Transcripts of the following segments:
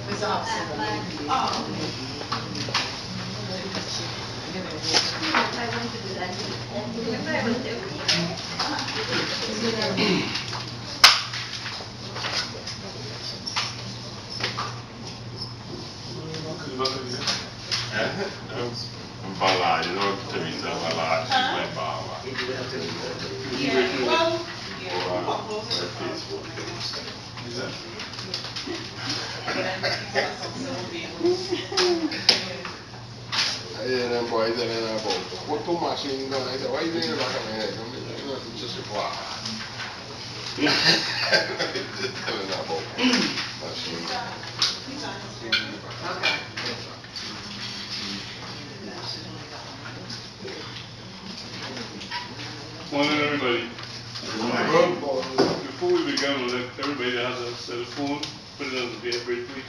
It's opposite. Oh. Bala, you know Teresa Bala, she's my Bala. Yeah, well, Yeah, them boys in there about what too machine gun. I said, why you doing the back of my head? You know, it's just a fly. Just telling that about machine gun. okay. Morning, everybody. Good boy. Before we begin, let everybody that has a cell phone put it on the vibrate, please.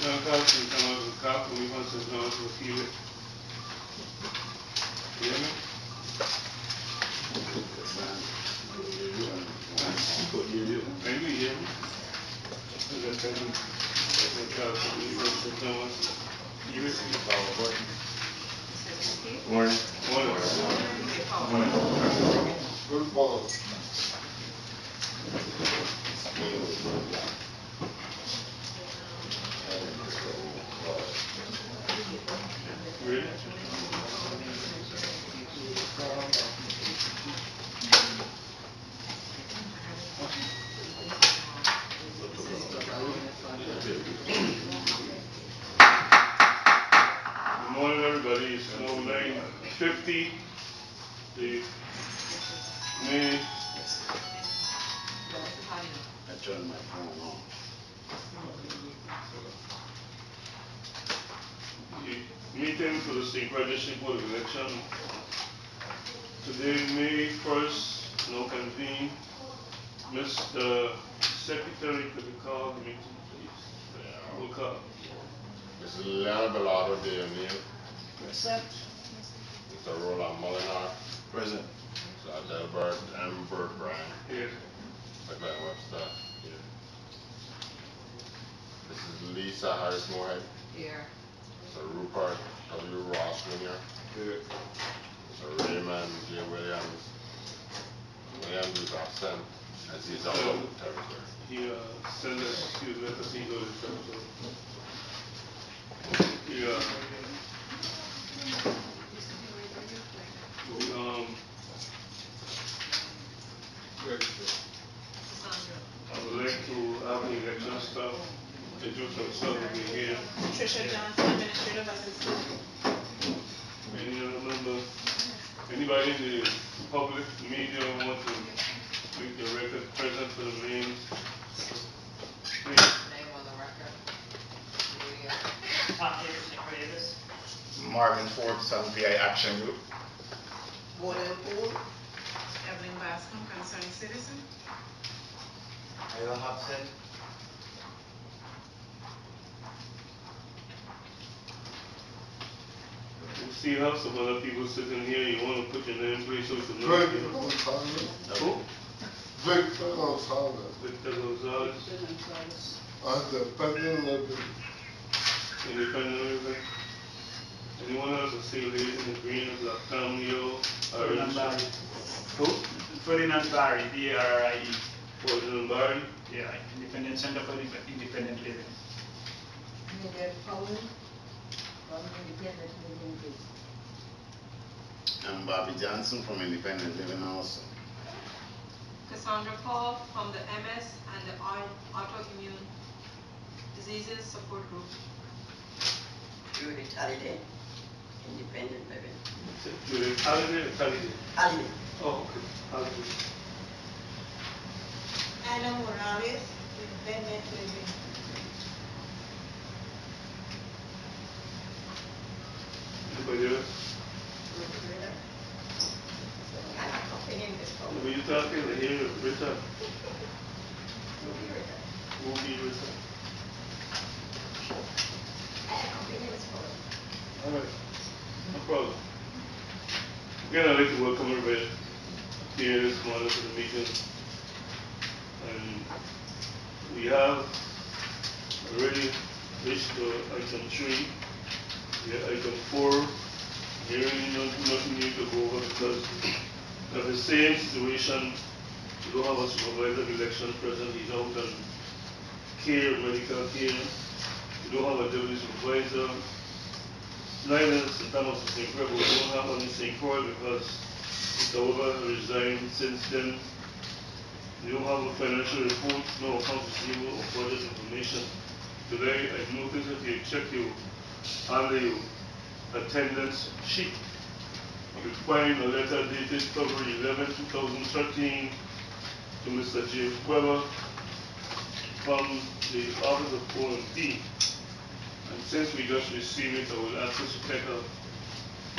Now, Carlton, come out of the car, we want to know to feel it. You hear me? Can you hear me? Okay, tell me. Carlton, we want to know feel it. Morning. Morning. Good boy. Ready? Good morning, everybody. It's now 9:50. The May. I turned my phone on. The meeting for the State Registry Board of Election. Today, May 1st, no convene. Mr. Secretary, could you call the meeting, please? We'll call. Mrs. Leonard Bellado, DMU. Present. Mr. Roland Molinar. Present. Mr. Adelbert M. Bryan. Here. Mr. Glenn Webster. Here. Mrs. Lisa Harris Moorhead. Here. Mr. Rupert W. Ross Jr. Here. Mr. Raymond J. Williams. Williams is absent as he's out of territory. He sent us excuse me because he goes to church. He I would like to have the election staff introduce themselves to be here. Trisha Johnson, Administrative Assistant. Any other member, anybody in the public media want to make the record present for the names? Please. Name on the record. Marvin Ford, 7PI Action Group. Board and poll. Evelyn Bascom, Concerned Citizen. Ida Hobson. You see you have some other people sitting here, you want to put your name, please, so you know. Victor Gonzalez. Who? Victor Gonzalez. Victor Gonzalez, As the president of the independent living. Anyone else that see ladies in the green, like Cameo, Ferdinand Barry. Who? Ferdinand Barry, B-A-R-R-I-E. Ferdinand Barry. Yeah, Independent Center for Independent Living. I'm Bobby Johnson from Independent Living also. Cassandra Paul from the MS and the autoimmune. Citizens Support Group. Judith Holiday, independent living. Judith Holiday or Holiday? Holiday. Oh, okay. Holiday. Ana Morales, independent living. Anybody else? I'm accompanying this Who program. are you talking to here, Rita? Who be Rita? I accompany this program. All right. No problem. Again, I'd like to welcome everybody here this morning to the meeting. And we have already reached item 3. We have item 4. Here really nothing new to go over because we have the same situation. We don't have a supervisor of election present. He's out on care, medical care. We don't have a deputy supervisor. Neither is St. Thomas of St. Croix, but we don't have one in St. Croix because Mr. Weber resigned since then. We don't have a financial report, no accounts receivable or budget information. Today, I noticed that you check your under your attendance sheet. You find a letter dated February 11, 2013 to Mr. James Weber from the Office of O&P. And since we just received it, I will ask us to take a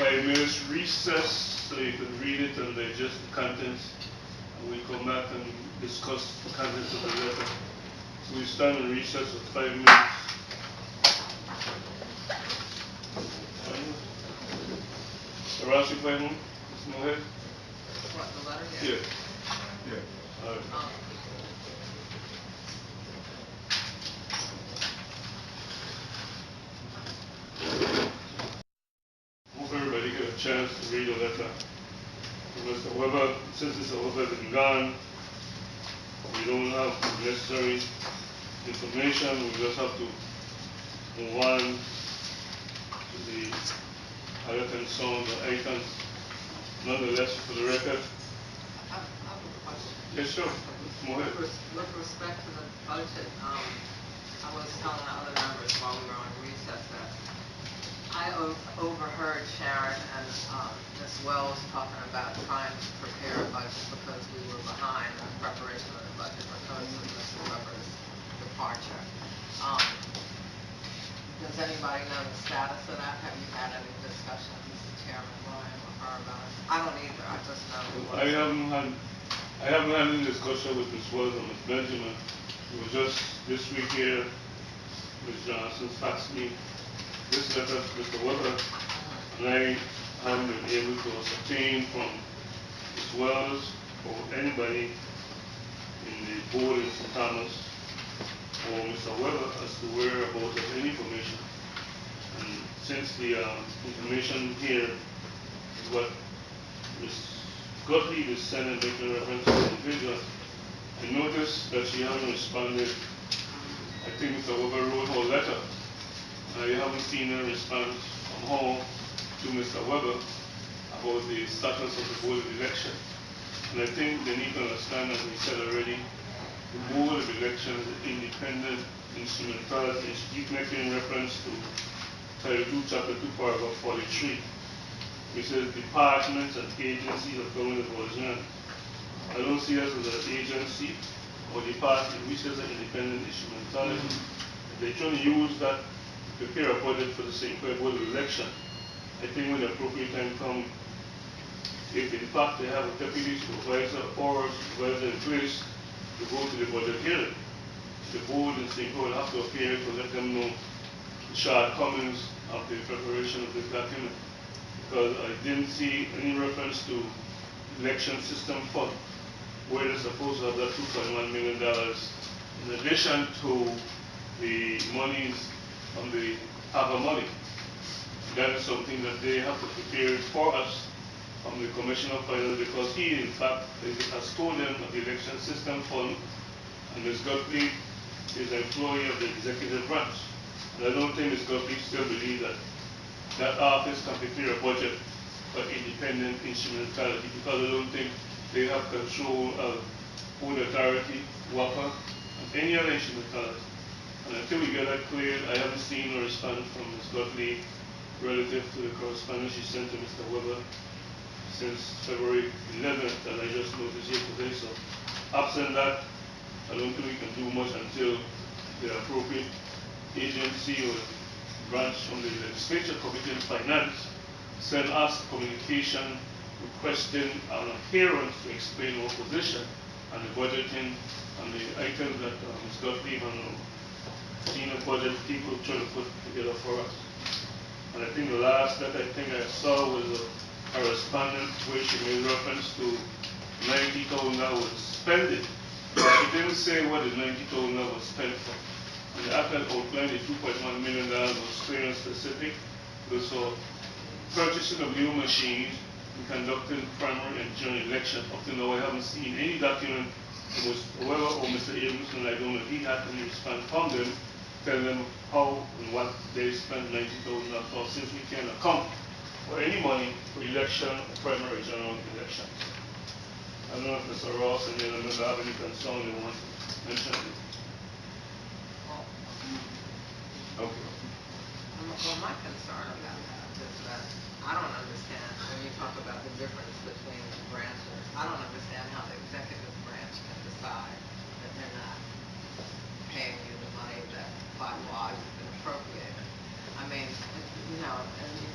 5-minute recess so you can read it and digest the contents. And we come back and discuss the contents of the letter. So we stand in recess for 5 minutes. Around you, 5 minutes? Mr. Mohammed? What, the letter? Yeah. Yeah. All right. Hope everybody get a chance to read the letter. Mr. Weber, since Mr. Weber has been gone, we don't have necessary information. We just have to move on to the other concerns or items. Nonetheless, for the record. I have a question. Yes, sure. Go ahead. With respect to the budget, I was telling the other members while we were on recess that I overheard Sharon and Ms. Wells talking about trying to prepare a budget because we were behind in preparation of the budget because of Mr. Weber's departure. Does anybody know the status of that? Have you had any discussions, Chairman Ryan, or her about it? I don't either. I just know. I haven't had any discussion with Ms. Wells and Ms. Benjamin. It was just this week here, Ms. Johnson faxed me this letter to Mr. Weber, and I haven't been able to ascertain from Ms. Wells or anybody in the board in St. Thomas or Mr. Weber as to whereabouts of any information. And since the information here is what Ms. Gottlieb is sending, making reference to the individual, I noticed that she hasn't responded. I think Mr. Weber wrote her letter. I haven't seen a response from her to Mr. Weber about the status of the board of election. And I think they need to understand, as we said already, the board of election is an independent instrumentality. She keeps making reference to Title 2, Chapter 2, Paragraph 43. It says departments and agencies of government of Virginia. I don't see us as an agency or department. We see as an independent instrumentality. If they're trying to use that to prepare a budget for the St. Clair Board of Election, I think when the appropriate time comes, if in fact they have a deputy supervisor or supervisor in place to go to the budget hearing, the board in St. Clair will have to appear to let them know the shortcomings of the preparation of this document. Because I didn't see any reference to election system fund, where they're supposed to have that $2.1 million in addition to the monies from the HAVA money. That is something that they have to prepare for us from the Commissioner of Finance, because he, in fact, has told them of the election system fund, and Ms. Gottlieb is an employee of the executive branch. And I don't think Ms. Gottlieb still believes that that office can prepare a budget for independent instrumentality, because I don't think they have control of Food Authority, WAPA, and any other instrumentality. And until we get that cleared, I haven't seen a response from Ms. Gottlieb relative to the correspondence she sent to Mr. Weber since February 11th that I just noticed here today. So absent that, I don't think we can do much until the appropriate agency or branch from the legislature, Committee on Finance, send us communication requesting an appearance to explain our position and the budgeting and the items that Ms. Gottlieb and senior budget people try to put together for us. And I think the last that I saw was a correspondence where she made reference to $90,000 was spending. But she didn't say what the $90,000 was spent for. And the actual outline, the $2.1 million was clear and specific. It was for purchasing of new machines and conducting primary and general election. Up to now, I haven't seen any document from whoever or Mr. Abramson. I don't know if he had any response from them, telling them how and what they spent $90,000 for, since we can't account for any money for election, primary general elections. I don't know if Mr. Ross and the other members have any concern they want to mention. Okay. Well, my concern about that is that I don't understand when you talk about the difference between the branches. I don't understand how the executive branch can decide that they're not paying you the money that by law has been appropriated. I mean, you know,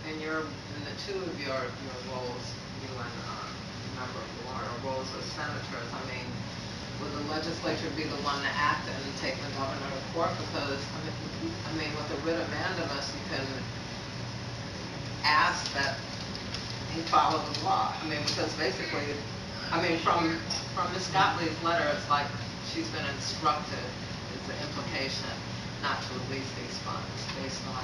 in the two of your roles, you and member Warner, roles as senators, I mean, would the legislature be the one to act and take the governor to court? Because, I mean, with a writ of mandamus, you can ask that he follow the law. I mean, because basically, I mean, from Ms. Gottlieb's letter, it's like she's been instructed, is the implication, not to release these funds based on,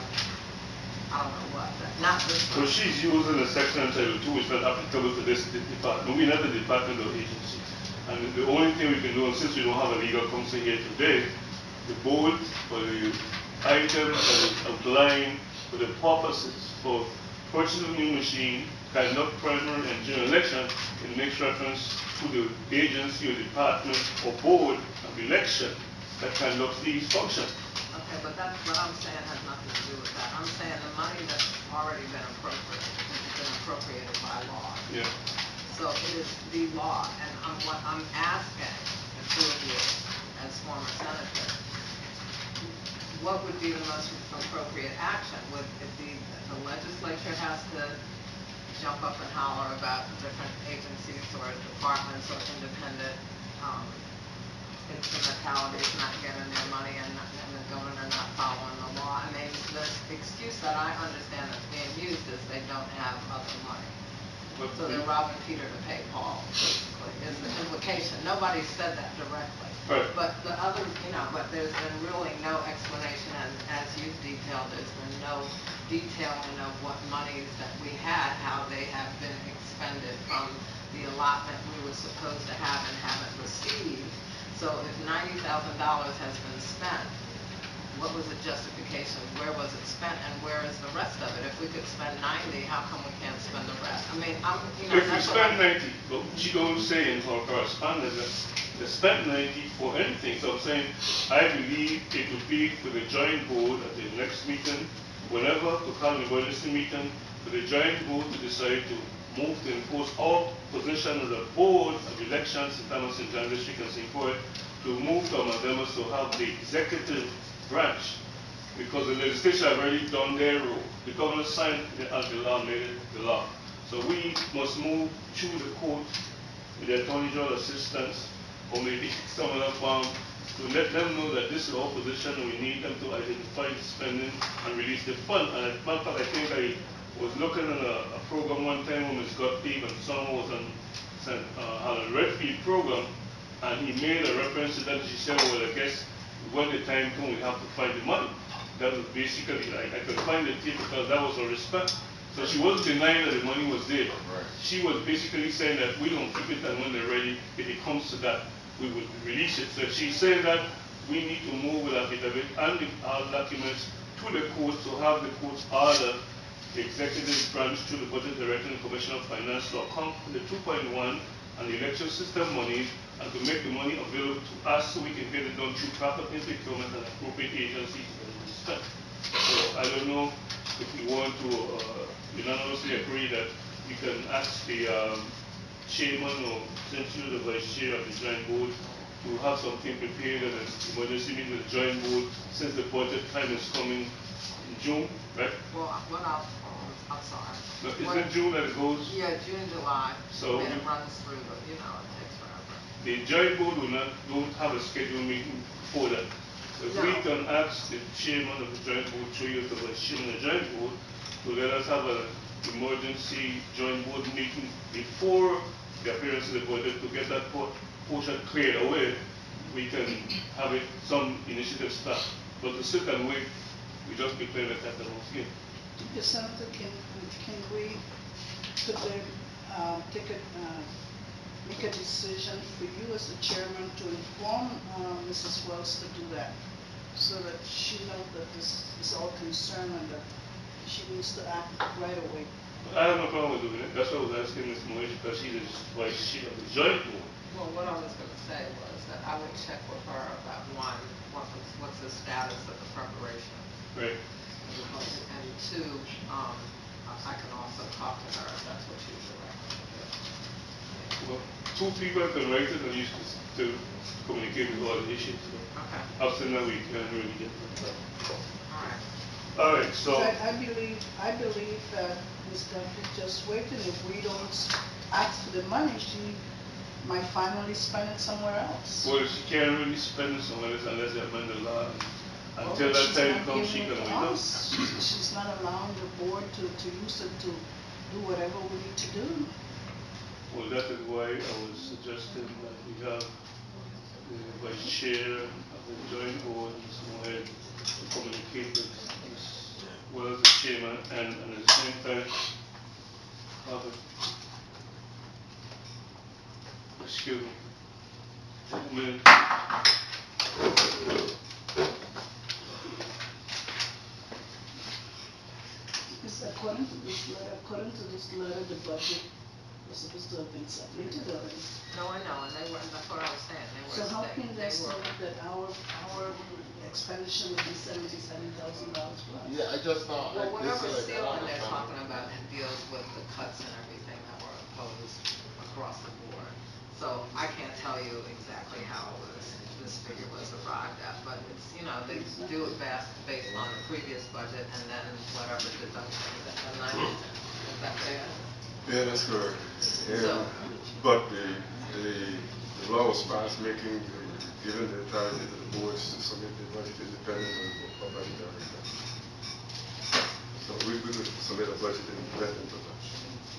I don't know what, but not this So one. she's using the section Title 2, which is not applicable to this department. We're not the department or agency. And the only thing we can do, and since we don't have a legal counsel here today, the board for the items that is outlined for the purposes for purchasing a new machine, conduct primary and general election, it makes reference to the agency or department or board of election that conducts these functions. Okay, but that's what I'm saying has nothing to do with that. I'm saying the money that's already been appropriated by law. Yeah. So it is the law, and what I'm asking the two of you as former senators, what would be the most appropriate action? Would it be the legislature has to jump up and holler about different agencies or departments or independent instrumentalities not getting their money and the governor not following the law? I mean, the excuse that I understand that's being used is they don't have other money. So they're robbing Peter to pay Paul, basically, is the implication. Nobody said that directly. Right. But the other, you know, but there's been really no explanation, and as you've detailed, there's been no detailing of what monies that we had, how they have been expended from the allotment we were supposed to have and haven't received. So if $90,000 has been spent, what was the justification? Where was it spent, and where is the rest of it? If we could spend 90, how come we can't spend the rest? I mean, you know, If we spend 90, but she don't say in her correspondence that they spent 90 for anything. So I'm saying, I believe it would be for the joint board at the next meeting, whenever to call the emergency meeting, for the joint board to decide to move to enforce our position as a board of elections in terms of St. John District and St. Croix, to move to amendments to have the executive branch, because the legislature have already done their role. The governor signed it as the law, made it the law. So we must move through the court with the Attorney General assistance, or maybe some other form, to let them know that this is our position and we need them to identify the spending and release the fund. And as a matter of fact, I think I was looking at a program one time when Ms. Gottlieb and someone was on a Redfield program, and he made a reference to that. She said, well, I guess when the time comes, we have to find the money. That was basically, I could find the tape because that was her response. So she wasn't denying that the money was there. Right. She was basically saying that we don't keep it, and when they're ready, if it comes to that, we would release it. So she's saying that we need to move with affidavit and our documents to the courts to have the courts order the executive branch to the budget director and commissioner of finance to account for the 2.1 and the election system monies and to make the money available to us so we can get it done through proper procurement and appropriate agencies to get it spent. So I don't know if we want to unanimously agree that we can ask the chairman or essentially the vice chair of the joint board to have something prepared and an emergency meeting with the joint board since the budget time is coming in June, right? Well, I'm sorry. No, is it June that it goes? Yeah, June, July, So and it we- runs through, but it takes forever. The joint board don't have a scheduled meeting before that. If we No. can ask the chairman of the joint board, through you to the chairman of the joint board, to let us have an emergency joint board meeting before the appearance of the budget to get that portion cleared away, we can have some initiative start. But to sit and wait, we just be playing the cat and mouse game. Okay, Senator, can we put the, take a, make a decision for you as the chairman to inform, Mrs. Wells to do that? So that she knows that this is all concerned and that she needs to act right away. I have no problem with doing it. That's why I was asking Ms. Moish, because she's the vice chair of the joint board. Well, what I was gonna say was that I would check with her about what's the status of the preparation Right. of the budget, and two, I can also talk to her if that's what she's directing. Well, two people have been rated and used to communicate with all the issues. Okay, Up to now, we can't really get them. all right. All right, so, I believe that Ms. Dunphy just waiting. If we don't ask for the money, she might finally spend it somewhere else. well, she can't really spend it somewhere else unless they amend the law. Well, Until that she's time not comes, she giving can it to wait up. us. She's not allowing the board to use it to do whatever we need to do. Well, that is why I was suggesting that we have the vice chair of the joint board, Ms. Moed, to communicate with Ms. Wells, the chairman, and at the same time, have a, excuse me, take a minute. Because according to this letter, the budget was supposed to have been submitted already. No, I know, and that's what I was saying, So how can they they say were, that our expenditure would be $77,000 plus? Yeah, I just thought, well, like, this whatever is like, I ceiling don't they're understand. talking about, it deals with the cuts and everything that were imposed across the board. So I can't tell you exactly how this figure was arrived at, but it's, they do it based on the previous budget and then whatever deductions that the 90, is that fair? Yeah, that's correct. So- But the law was passed making, giving the authority to the boards to submit the budget independent of budget director. So we could submit a budget independent of that.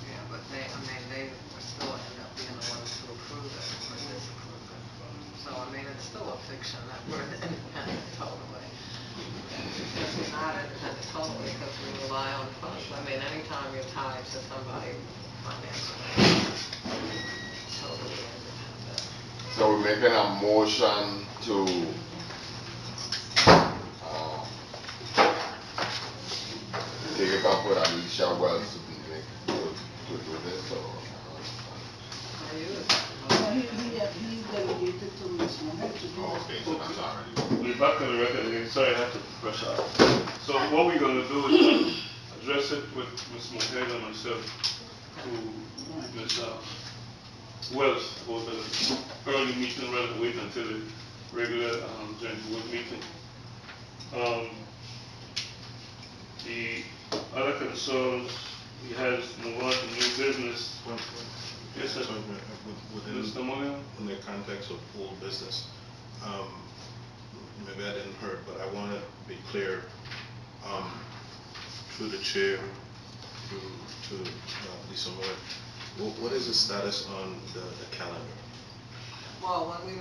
Yeah, but they were still end up being the ones who approve it or disapprove it. So, it's still a fiction that we're independent totally. We're not independent totally because we rely on funds. Anytime you're tied to somebody financially, totally independent. So we're making a motion to, take it up with Alicia Wells to do this, or? Are you? He delegated to Ms. Mohammed to do it. Okay, so that's already. We're back on the record again, sorry, I had to rush out. So what we're gonna do is address it with Ms. Mohed and myself to Ms. Wells, for the early meeting rather than wait until the regular, joint board meeting. The other concerns, we have move on to new business. Yes, sir. Within, Mr. Moya? in the context of old business, maybe I didn't hear, but I want to be clear, through the chair, to Lisa Moore, what is the status on the calendar? Well, when we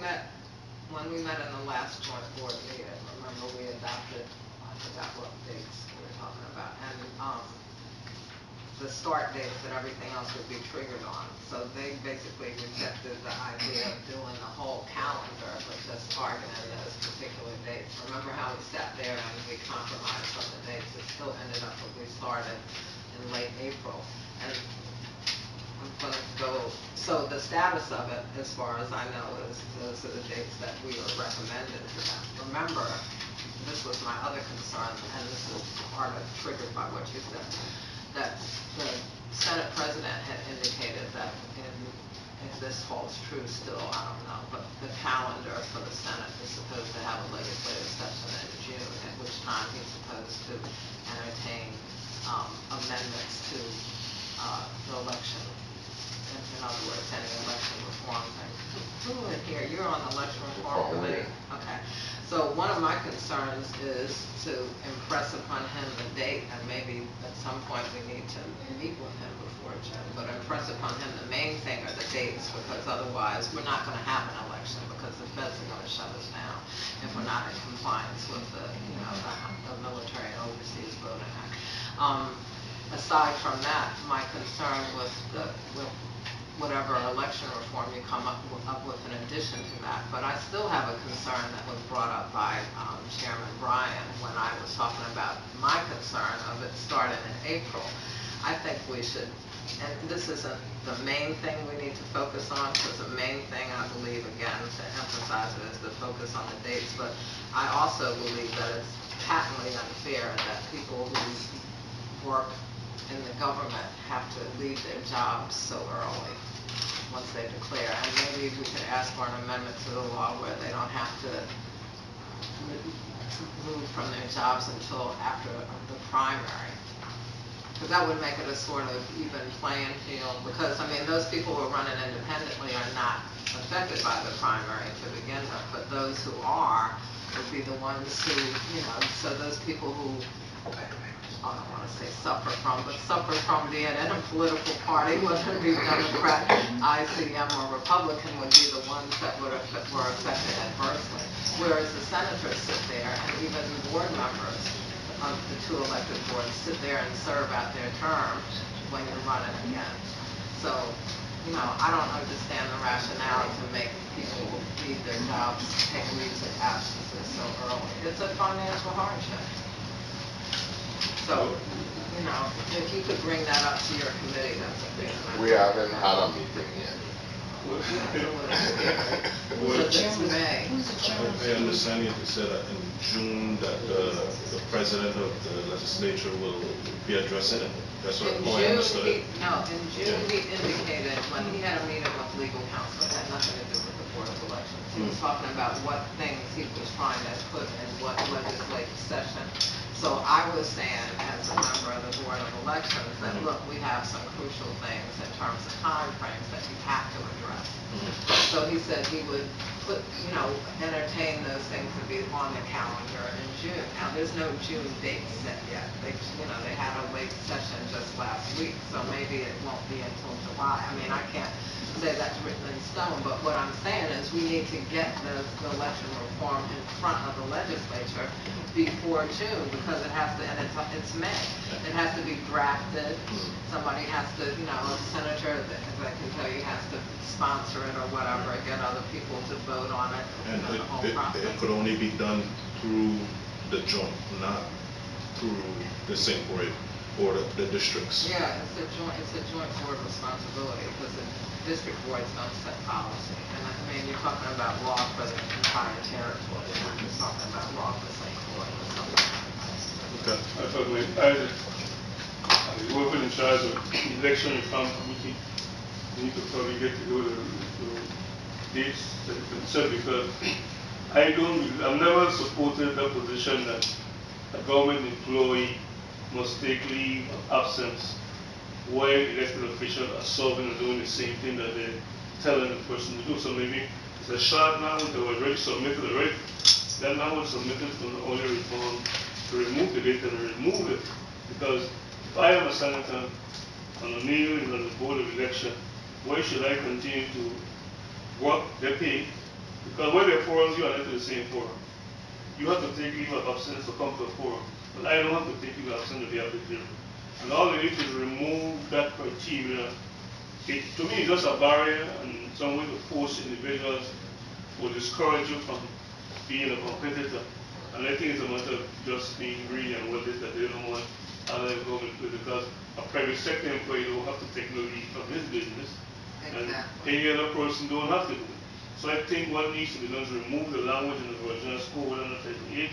met in the last joint board meeting, remember we adopted, I forgot what dates we were talking about, and, the start dates and everything else would be triggered on. So they basically rejected the idea of doing the whole calendar, but just targeting those particular dates. Remember how we sat there and we compromised on the dates? It still ended up that we started in late April. And going to go, so the status of it, as far as I know, is those are the dates that we are recommended to them. Remember, this was my other concern, and this is part of triggered by what you said, that the Senate President had indicated that if this holds true still, I don't know, but the calendar for the Senate is supposed to have a legislative session in June, at which time he's supposed to entertain amendments to the election. In other words, any election reform thing. Who in here, you're on the election reform committee? Okay. So one of my concerns is to impress upon him the date, and maybe at some point we need to meet with him before June, but impress upon him the main thing are the dates, because otherwise we're not gonna have an election, because the feds are gonna shut us down if we're not in compliance with the, the Military and Overseas Voting Act. Aside from that, my concern with whatever election reform you come up with in addition to that. But I still have a concern that was brought up by Chairman Bryan when I was talking about my concern of it starting in April. I think we should, and this isn't the main thing we need to focus on, because the main thing I believe, again, to emphasize it, is to focus on the dates, but I also believe that it's patently unfair that people who work in the government have to leave their jobs so early once they declare. And maybe we could ask for an amendment to the law where they don't have to move from their jobs until after the primary. Because that would make it a sort of even playing field, because, I mean, those people who are running independently are not affected by the primary to begin with, but those who are would be the ones who, so those people who, I don't want to say suffer from being in a political party, whether it be Democrat, ICM, or Republican, would be the ones that were affected adversely. Whereas the senators sit there, and even the board members of the two elected boards sit there and serve out their term when you're running again. So, I don't understand the rationale to make people leave their jobs, take leaves of absences so early. It's a financial hardship. So, if you could bring that up to your committee, that's a big thing. We haven't had a meeting yet. Because it's May. I understand you said that in June that the president of the legislature will be addressing it. That's what I understood. In June he indicated, when he had a meeting with legal counsel, it had nothing to do with the Board of Elections. He was talking about what things he was trying to put in what legislative session. So I was saying, as a member of the Board of Elections, that look, we have some crucial things in terms of time frames that you have to address. So he said he would put, entertain those things to be on the calendar in June. Now, there's no June date set yet. They had a late session just last week, so maybe it won't be until July. I mean, I can't say that's written in stone, but what I'm saying is we need to get the election reform in front of the legislature before June, because it has to, and it's May. It has to be drafted. Somebody has to, a senator, as I can tell you, has to sponsor it or whatever, get other people to vote on it. And the whole process. it could only be done through the joint, not through the same board or the districts. Yeah, it's a joint board responsibility, because the district boards don't set policy. And I mean, you're talking about law for the entire territory, you're not just talking about law for St. Croix or something. Okay. I thought as the worker in charge of the election reform committee, we need to probably get to do the dates that you can set, because I've never supported the position that a government employee must take leave of absence while elected officials are serving and doing the same thing that they're telling the person to do. So maybe it's a short now, they were already submitted already. Then now it's submitted to the only reform to remove the date and remove it. Because if I am a senator and O'Neill is on the board of election, why should I continue to work their pay? Because when they forums, you are not to the same forum. You have to take leave of absence to come to a forum. But I don't have to take leave of absence to be at the hearing. And all they need to remove that criteria. To me, it's just a barrier and some way to force individuals or discourage you from being a competitor. And I think it's a matter of just being greedy and what is that they don't want other government to do, because a private sector employee don't have to take no leave from his business. And Exactly. any other person don't have to do it. So I think what needs to be done is remove the language in the Virginia Code under Title 18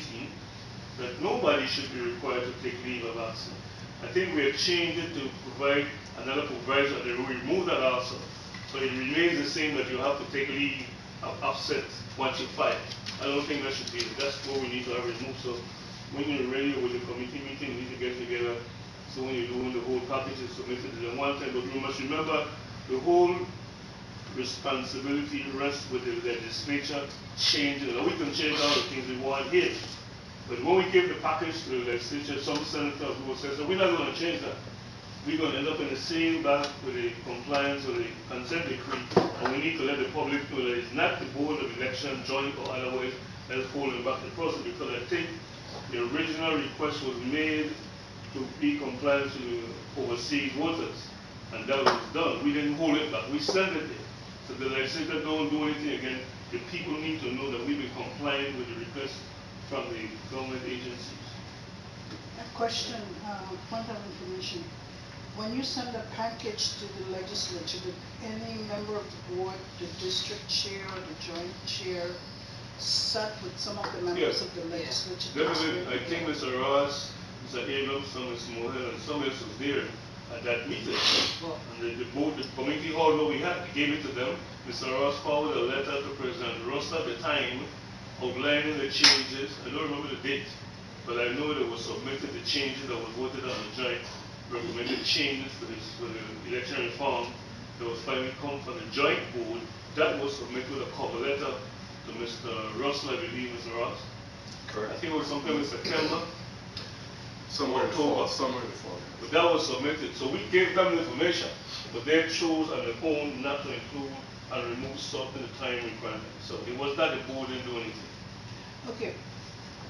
that nobody should be required to take leave of absence. I think we have changed it to provide another proviso that they will remove that also. So it remains the same that you have to take leave of absence once you file. I don't think that should be, that's what we need to have removed. So when you're ready with the committee meeting, we need to get together. So when you're doing the whole package, it's submitted to them one time. But we must remember the whole responsibility rests with the legislature changing. Now we can change all the things we want here. But when we give the package to the legislature, some senators will say, so we're not going to change that. We're going to end up in the same back with the compliance with the consent decree, and we need to let the public know that it's not the board of election, joint or otherwise, that's holding back the process, because I think the original request was made to be compliant to the overseas voters, and that was done. We didn't hold it back, we sent it there. So the legislature don't do anything again. The people need to know that we've been compliant with the request from the government agencies. A question, point of information. When you send a package to the legislature, did any member of the board, the district chair, or the joint chair, sat with some of the members Yes. of the legislature? to Definitely, I explain? think Mr. Ross, Mr. Abrams, Ms. Mohan, and some else was there at that meeting. And the board, the committee hall where we had, gave it to them. Mr. Ross forwarded a letter to President Ross at the time, outlining the changes. I don't remember the date, but I know that was submitted, the changes that was voted on the joint, recommended changes for the election reform that was finally come from the joint board. That was submitted with a cover letter to Mr. Russell, I believe, Mr. Ross. Correct. I think it was sometime in September. Somewhere in the October. fall, somewhere in the fall. But that was submitted, so we gave them the information, but they chose on their own not to include and remove stuff in the time requirement. So it was not the board didn't do anything. Okay,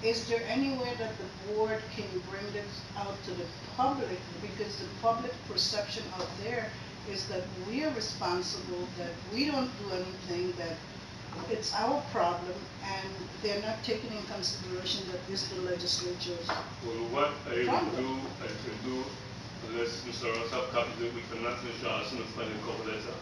is there any way that the board can bring this out to the public? Because the public perception out there is that we are responsible, that we don't do anything, that it's our problem, and they're not taking in consideration that this the legislature's Well, what I problem. can do, unless Mr. Ross have copies, that we can ask Mr. Johnson to find a cover letter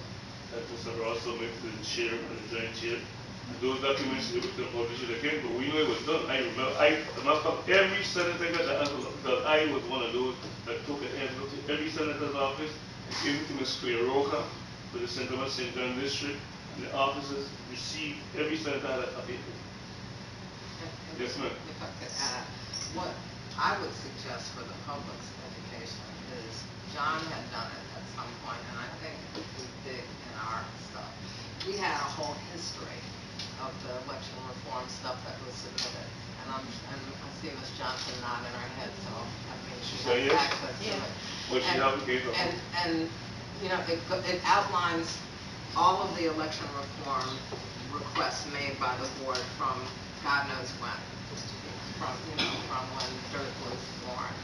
that Mr. Ross submitted to the chair and the joint chair. And those documents, they will publish it again, but we know it was done. I remember, as a matter of fact, every senator got the envelope, because I was one of those that took an envelope to every senator's office, and gave it to Ms. Roca for the St. Thomas St. John District, and the officers received, every senator had a copy. Yes, ma'am. If I could add, what I would suggest for the public's education is, John had done it at some point, and I think if we dig in our stuff, we had a whole history of the election reform stuff that was submitted. And I see Ms. Johnson nodding her head, so I mean, she Say has yes? access to it. Well, she And- never gave up. And, you know, it outlines all of the election reform requests made by the board from God knows when, from when dirt was born.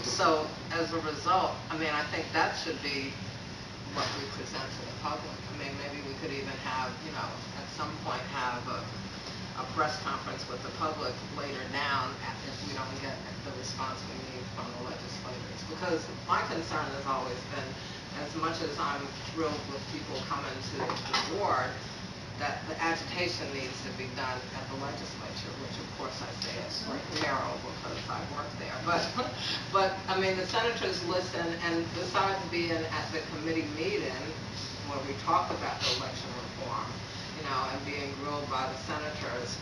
So as a result, I mean, I think that should be what we present to the public. I mean, maybe we could even have, at some point have a press conference with the public later down if we don't get the response we need from the legislators. Because my concern has always been, as much as I'm thrilled with people coming to the board, that the agitation needs to be done at the legislature, which of course I say is like narrow because I work there. But I mean, the senators listen, and besides being at the committee meeting where we talk about the election reform, and being grilled by the senators,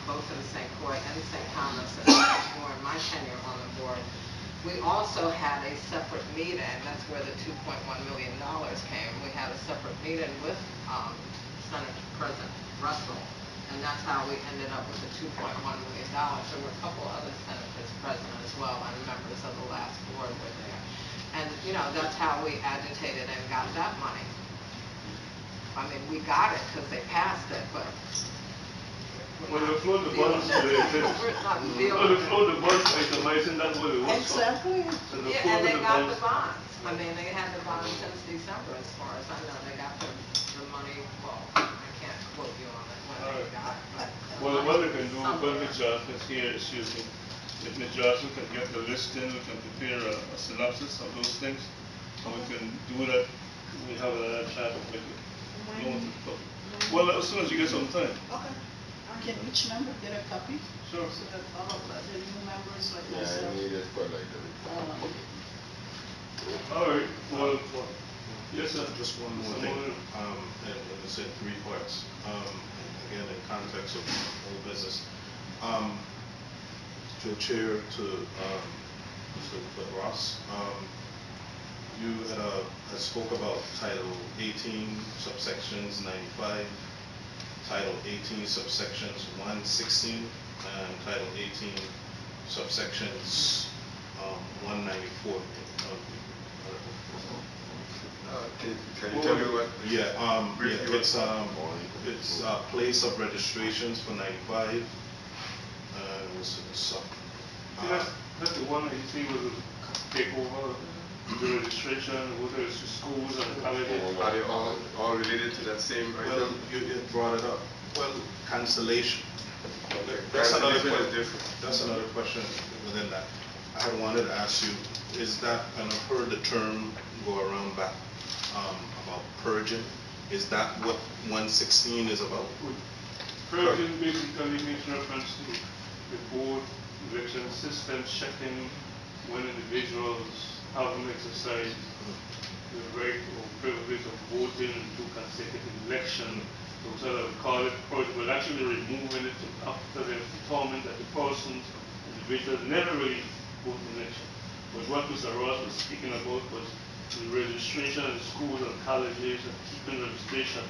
both in St. Croix and St. Thomas, and during my tenure on the board, we also had a separate meeting. That's where the $2.1 million came. We had a separate meeting with Senate President Russell, and that's how we ended up with the $2.1 million. There were a couple other senators present as well, and members of the last board were there. And, that's how we agitated and got that money. I mean, we got it because they passed it, but... When they float the bonds, We're not when feeling they it. float the bonds, itemizing, that's what it was for. Exactly. So they Yeah, and floated they the got bonds. the bonds. I mean, they had the bonds since December, as far as I know. They got the money, well, I can't quote you on it when they got it, but Well, what we can do, when somewhere. Ms. Johnson is here, excuse me, if Ms. Johnson can get the list in, we can prepare a synopsis of those things, and we can do that, we have another chat with you. You want to- Well, as soon as you get some time. Okay. Can each member get a copy? Sure. So that all of the new members like Yeah, I myself. need it for like um, All right, well, yes, sir. Just one more Mr. thing, Moore. and it's in three parts. Again, in context of whole business. To the chair, to Mr. Ross, you had spoke about Title 18 subsections 95, Title 18 subsections 116, and Title 18 subsections 194. Can you tell me what? Yeah, Briefly, it's place of registrations for 95. That's the one that you see will take over the registration, whether it's to schools and colleges. Are they all related to that same Well, item? you brought it up. Well, cancellation. Cancellation is different. That's another question within that. I wanted to ask you, is that, and I've heard the term go around back, about purging. Is that what 116 is about? Purging basically makes reference to the board election system checking when individuals haven't exercised the right or privilege of voting in 2 consecutive elections. So instead of call it purge, but actually removing it after they've determined that the person, individual, never really voted in election. But what Mr. Ross was speaking about was the registration in schools and colleges and keeping registration.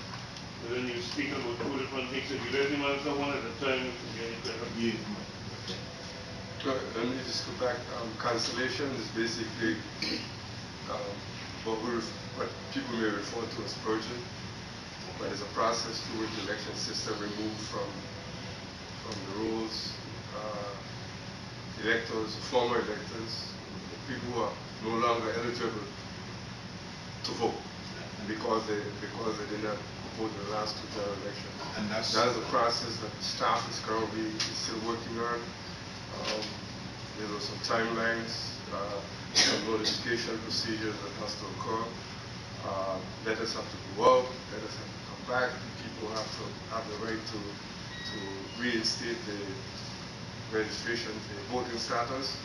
But then you're speaking about 2 different things. If you let him answer one at a time, it can get any better. Let me just go back. Cancellation is basically what people may refer to as purging, but it's a process through which the election system removed from the rules electors, former electors, people who are no longer eligible to vote because they did not vote in the last 2 general elections. And that is a process that the staff is currently still working on. There are some timelines, some notification procedures that has to occur. Letters have to go out, letters have to come back. People have to have the right to reinstate the registration, the voting status.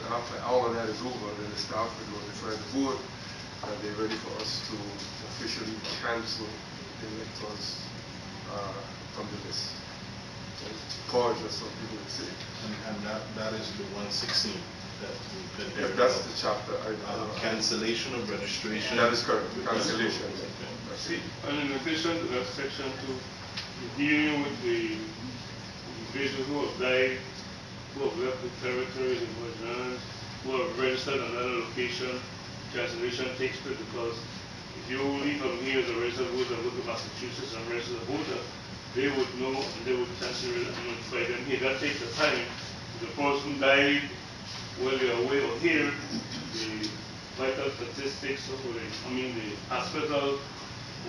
And after all of that is over, then the staff will notify the board that they're ready for us to officially cancel the electors from the list. Purge, as some people would say. And that is the 116 that we've been hearing That's about. the chapter. Cancellation of registration. That is correct. Cancellation. See, and in addition to that section 2, dealing with the individuals who have died, who have left the territory in Guatemala, who have registered in another location, cancellation takes place because if you leave from here as a registered voter and go to Massachusetts and register a voter, they would know and they would cancel it and notify them here. That takes the time. If the person died while they are away or here, the vital statistics of the hospital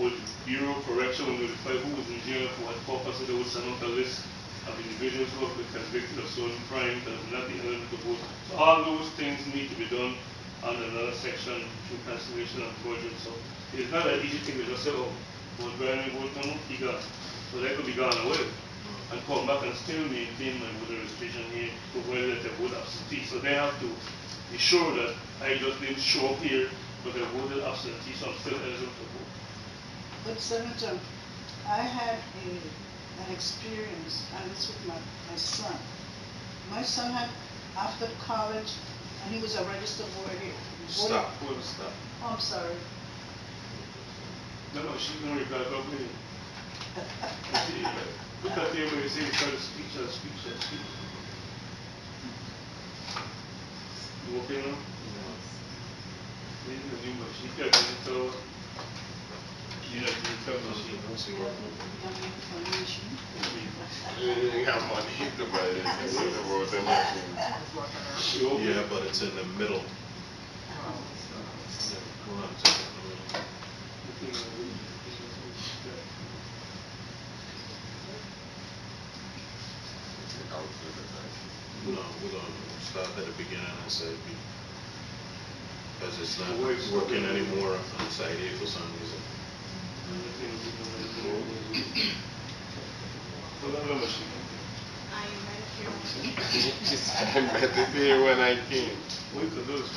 or the Bureau of Correction will notify who was in jail for what purpose. They would send out a list of individuals who have been convicted of certain crimes and have not been eligible to vote. So all those things need to be done under another section through cancellation and purging. So it's not an easy thing to just say, oh, vote by me, vote no, he gone. So that could be gone away and come back and still maintain my voter registration here to where that they vote absentee. So they have to be sure that I just didn't show up here, but I voted absentee, so I'm still eligible to vote. But Senator, I had an experience, and this with my son. My son had, after college, and he was a registered voter. Stop. Oh, I'm sorry. No, she's going to reply properly. Look at the way you say you try to speak. You okay now? She got so you know, you tell me she You didn't have money to buy this. It's in the voting machine. Yeah, but it's in the middle. Yeah, go on, it's in the middle. out visit, right? No, we're gonna start at the beginning and say because it's not Wait, so- working anymore on side A for some reason. Hold on a machine. I met you. I met it here when I came. What we could do is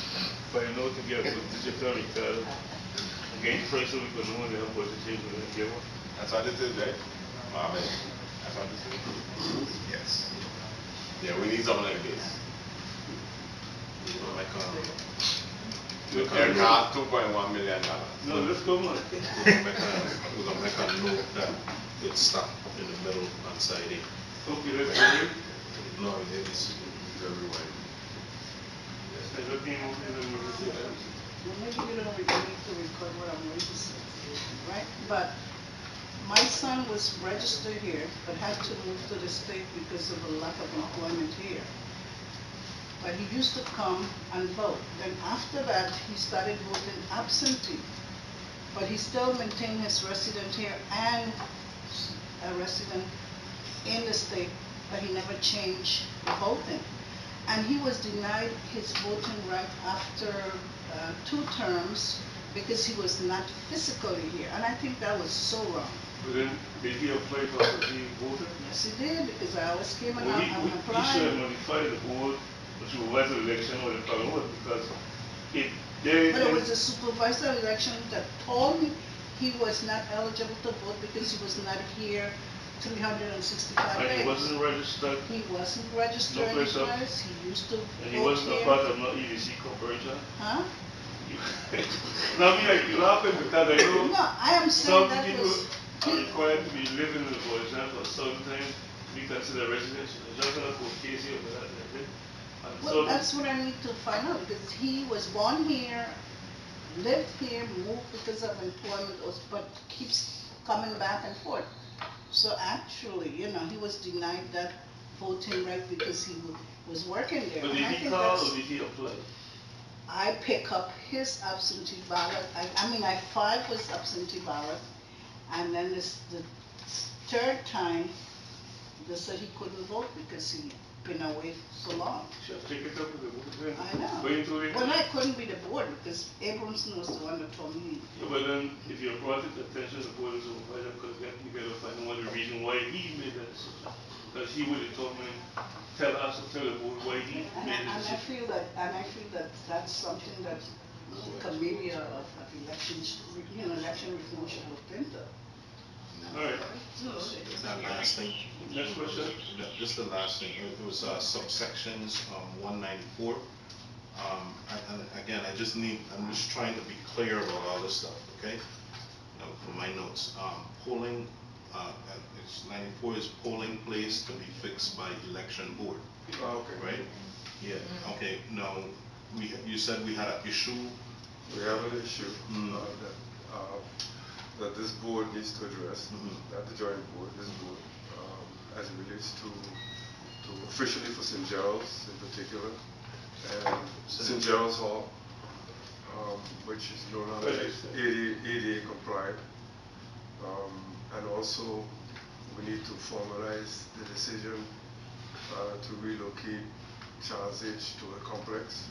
find out to get a good digital record. Again, first we could know they have what to change and give one. That's what it is, right? Marvin, that's what it is. Yes. Yeah, we need something like this. We'll make Aircraft, $2.1 million. No, let's go on. we're gonna make a note that it's stuck in the middle on side A. Okay, let's go in. No, it's everywhere. Everything will be in the middle. Well, maybe you don't really need to record what I'm going to say, right? But my son was registered here, but had to move to the state because of a lack of employment here. But he used to come and vote. Then after that, he started voting absentee. But he still maintained his resident here and a resident in the state, but he never changed the voting. And he was denied his voting right after 2 terms because he was not physically here. And I think that was so wrong. But then, did he apply for the voter? Yes, he did, because I always came and Well, I he should applied. notify the board, the supervisor election or the following, because if they. But it was the supervisor election that told me he was not eligible to vote because he was not here 365 days. And he wasn't registered. He wasn't registered No place of- anywhere. He used to And he vote wasn't a here. part of no EDC corporation. Huh? Now, me like laughing because I know No, I am saying some that people was. are required to be living in the Boytown for some time to be considered residential. It's just not for case here, but that's it. And Well, so, that's what I need to find out, because he was born here, lived here, moved because of employment, but keeps coming back and forth. So actually, he was denied that voting right because he was working there. but And did I he think call that's- or did he apply? I pick up his absentee ballot, I filed his absentee ballot, and then the 3rd time, they said he couldn't vote because he'd been away so long. Should I take it up with the board then? I know. Wait until they. Well, no, it couldn't be the board, because Abramson was the one that told me. Yeah, but then, if you brought it to attention of the board of supervisor, because you gotta find out the reason why he made that decision. Because he would have told me, tell us, or tell the board why he And made the I decision. feel that that's something that the committee of elections, election reform should look into. All right, that last thing. next question. Just the last thing, it was subsections 194. And again, I'm just trying to be clear about all this stuff, okay? For my notes, polling, it's 94 is polling place to be fixed by election board, Oh, okay. right? Yeah, okay, now, you said we had an issue. We have an issue Mm. that this board needs to address, Mhm. not the joint board, this board, as it relates to officially for St. Gerald's in particular, and St. Gerald's Hall, which is no longer ADA compliant. And also, we need to formalize the decision to relocate Charles H. to a complex.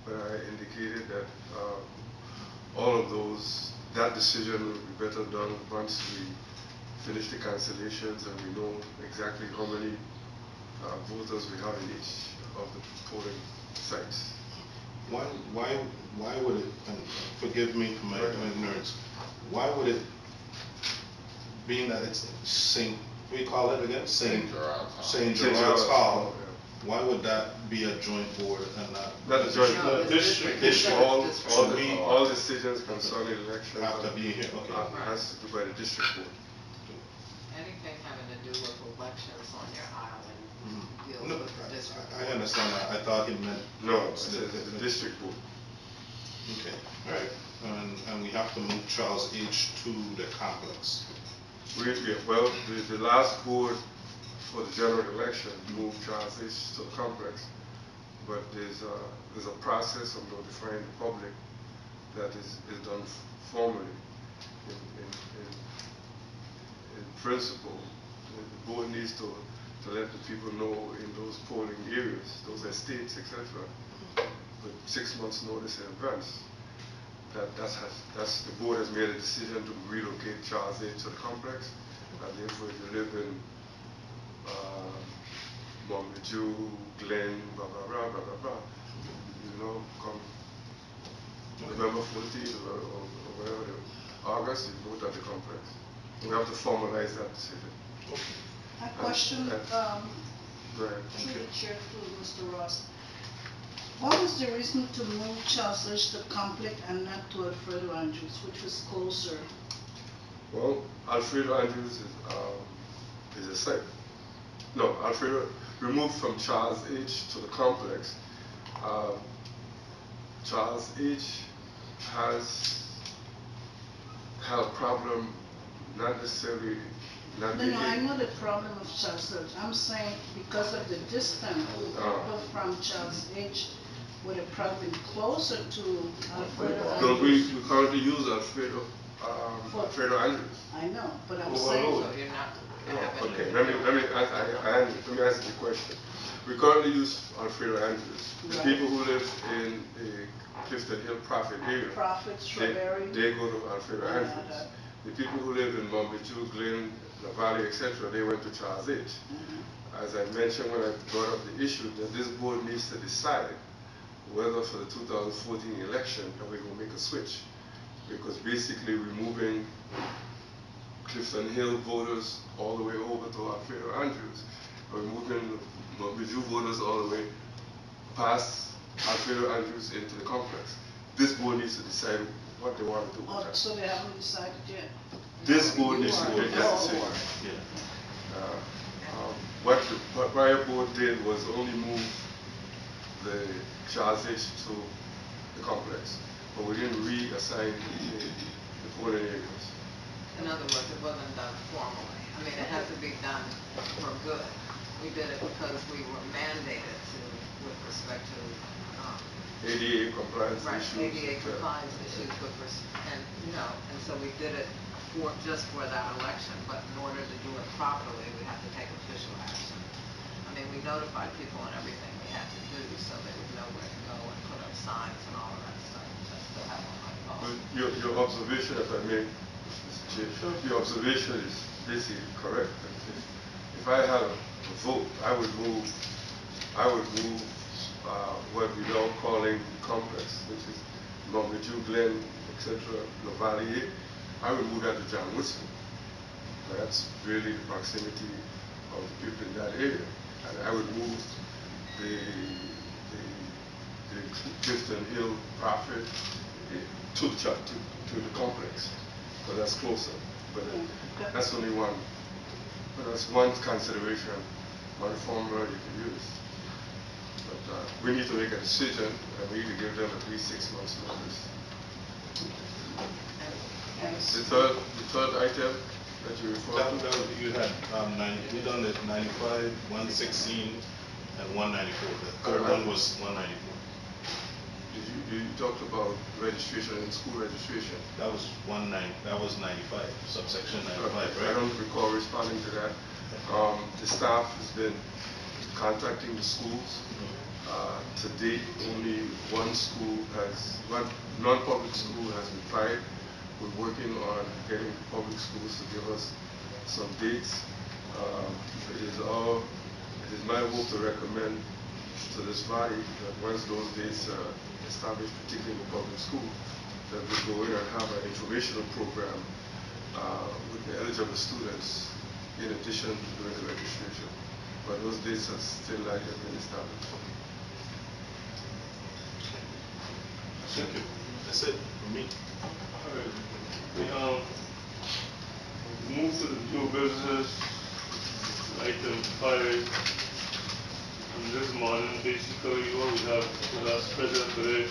But I indicated that all of that decision will be better done once we finish the cancellations and we know exactly how many voters we have in each of the polling sites. Why would it, and forgive me for my ignorance, why would it, being that it's what do you call it again? St. Gerard's Hall, why would that be a joint board and not a joint No, board. it's district. District. All decisions concerning elections Have to be here, okay. has to be by the district board. Anything having to do with elections on your island deals No, with the district. I understand that. I thought he meant. No, it's the district board. Okay, all right. And we have to move Charles H. to the complex. Well, the last board for the general election moved Charles H. to the complex, but there's a process of notifying the public that is done formally. In principle, the board needs to to let the people know in those polling areas, those estates, etc., with 6 months notice in advance. That's the board has made a decision to relocate Charles H to the complex, and therefore if you live in Montague, Glen, blah blah blah blah blah blah, you know, come November 14th or whatever, August, you vote at the complex. We have to formalize that decision. I question, Go ahead. through the chair to Mr. Ross. What was the reason to move Charles H to Complex and not to Alfredo Andrews, which was closer? Well, Alfredo Andrews is a site. No, Alfredo removed from Charles H to the complex. Charles H has had a problem, not necessarily. No, I know the problem of Charles H. I'm saying because of the distance people from Charles H. would have probably been closer to Alfredo No, Andrews. we currently use Alfredo Andrews. I know, but I'm Overload. saying. So you're not. Okay, let me answer the question. We currently use Alfredo Andrews. The Right. people who live in the Clifton Hill Prophet area, Prophet, Strawberry. they go to Alfredo I know Andrews. that. The people who live in Montague, Glen, La Valley, etc., they went to Charles H. As I mentioned when I brought up the issue, that this board needs to decide whether for the 2014 election that we're going to make a switch. Because basically we're moving Clifton Hill voters all the way over to Alfredo Andrews. We're moving Montague voters all the way past Alfredo Andrews into the complex. This board needs to decide what they want to do with Oh, that. so they haven't decided yet? This board needs to make that decision. What the prior board did was only move the Charles H to the complex, but we didn't reassign the polling areas. In other words, it wasn't done formally. I mean, it had to be done for good. We did it because we were mandated to, with respect to, ADA compliance right, issues. ADA compliance issues and so we did it just for that election, but in order to do it properly, we had to take official action. I mean, we notified people and everything we had to do, so they would know where to go and put up signs and all of that stuff, which I still have on my phone. Your observation, if I may, Mr. Chair, your observation is basically correct. If I had a vote, I would move what we now calling the complex, which is Montague, Glen, etc., La Valley. I would move that to John Woodson. That's really the proximity of the people in that area. And I would move the Clifton Hill Prophet to the complex, because that's closer. But that's only one. But that's one consideration, one formula you can use. But we need to make a decision, and we need to give them at least 6 months notice. The third item that you referred to? You had we done it 95, 116, and 194. The third one was 194. You talked about registration and school registration. That was 95, subsection 95, right? I don't recall responding to that. The staff has been contacting the schools. To date, only one non-public school has replied. We're working on getting public schools to give us some dates. It is my hope to recommend to this body that once those dates are established, particularly in the public school, that we go in and have an informational program with the eligible students in addition to doing the registration. But those dates are still not yet been established. Thank you. That's it for me. We move to the new business, item 5. And this morning, basically, what we have with us present today,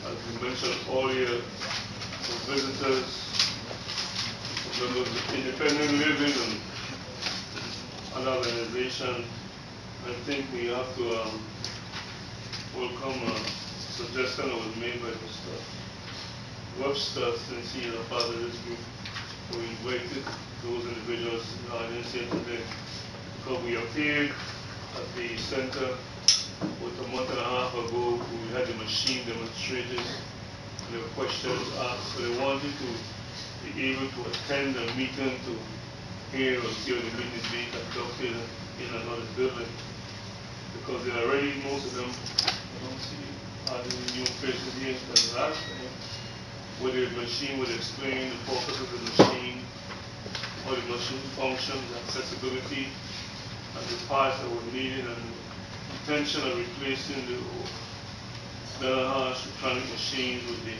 as we mentioned earlier, the visitors, members of independent living and an organization. I think we have to welcome a suggestion that was made by Mr. Webster, since he is a part of this group. We invited those individuals in the audience here today because we appeared at the center with a month and a half ago. We had the machine demonstrated and there were questions asked. So they wanted to be able to attend a meeting to hear or see how the meeting is being conducted in another building. Because they already, most of them, I don't see hardly new faces here than last time. Where the machine would explain the purpose of the machine, how the machine functions, accessibility, and the parts that were needed, and the intention of replacing the Bellahas electronic machines with the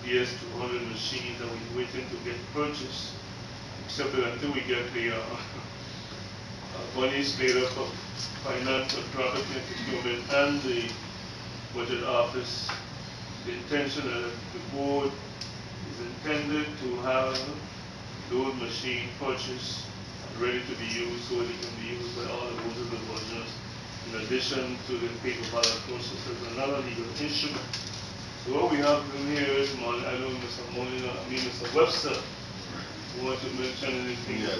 DS200 machines that we're waiting to get purchased. Except that until we get the money made up of finance and property and procurement and the budget office, the intention of the board is intended to have those machines purchased and ready to be used so they can be used by all the voters and voters, in addition to the paper ballot process as another legal instrument. So what we have in here is, I know Mr. Molina, Mr. Webster, want to mention anything? Yes,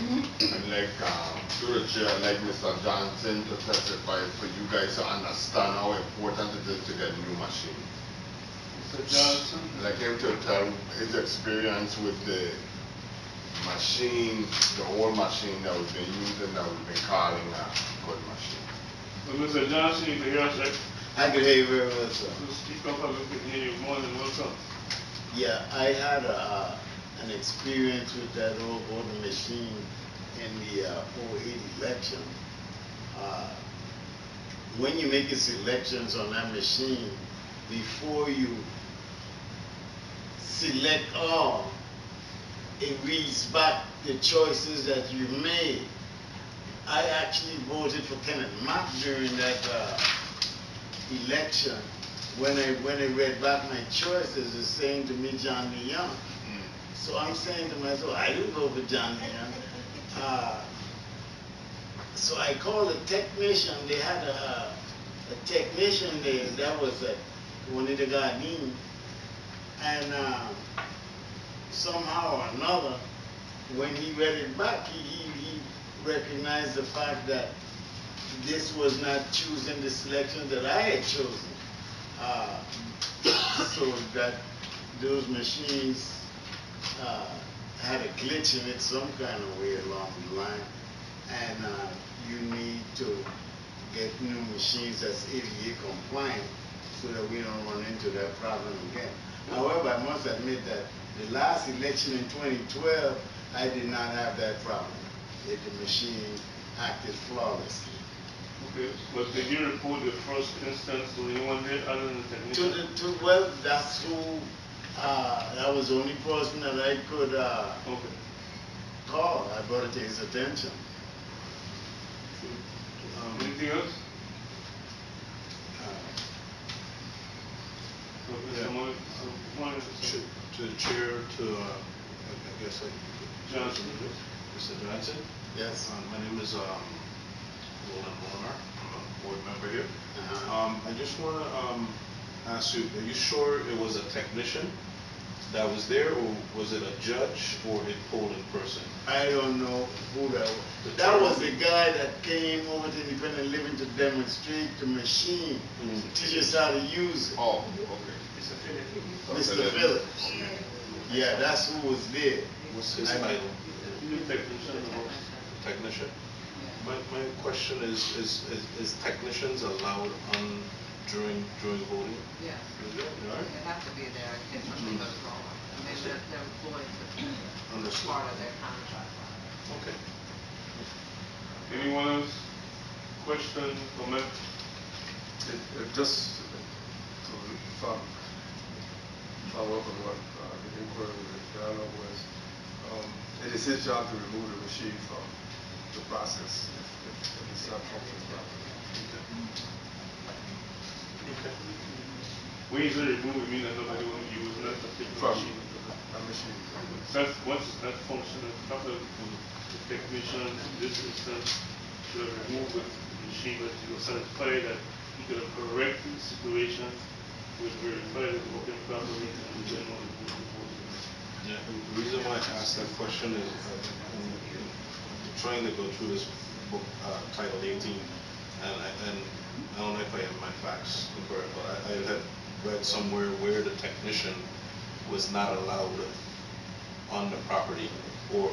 I'd like, through the chair, I'd like Mr. Johnson to testify for you guys to understand how important it is to get a new machine. Mr. Johnson? I'd like him to tell his experience with the machine, the old machine that we've been using, that we've been calling a good machine. Well, Mr. Johnson, you can hear us, right? I can hear you very well, sir. So speak up a little bit, hear you more than welcome. Yeah, I had an experience with that old voting machine in the 08 election. When you make your selections on that machine, before you select all, it reads back the choices that you made. I actually voted for Kenneth Mack during that election. When I read back my choices, it's saying to me John Young. So I'm saying to myself, I didn't vote for John Young. So I called a technician. They had a technician there that was Juanita Gardini. And somehow or another, when he read it back, he recognized the fact that this was not choosing the selection that I had chosen. So that those machines had a glitch in it some kind of way along the line, and you need to get new machines that's ADA compliant so that we don't run into that problem again. However, I must admit that the last election in 2012, I did not have that problem. The machine acted flawlessly. Okay, but did you report the first instance to anyone there other than the technician? Well, that's who, that was the only person that I could call. I brought it to his attention. Anything else? To the chair, I guess Johnson. Mr. Johnson? Yes. My name is Roland Molnar. I'm a board member here. I just want to ask you, are you sure it was a technician that was there, or was it a judge or a polling person? I don't know who that was. That was the guy that came over to Independent Living to demonstrate the machine, to teach us how to use it. Oh, okay. Mr. Phillips. Yeah, that's who was there. What's his title? Technician. Technician. My question is technicians allowed on during voting? Yes. Is it? All right. They have to be there if something goes wrong. I mean, they're employed to, Understood. part of their contract. Okay. Anyone else? Question, comment? Just to follow up on what the inquiry with the dialogue was, it is his job to remove the machine from the process if it's not functioning properly. Okay. When you say remove, you mean that nobody will use that particular From machine? a machine. That's once it's not functioning, after the technician, in this instance, should have removed the machine, but you will satisfy that he could have corrected the situation, would verify that it's working properly, and then on the voting. Yeah, and the reason why I asked that question is, the trying to go through this book, Title 18, and I don't know if I have my facts correct, but I had read somewhere where the technician was not allowed on the property or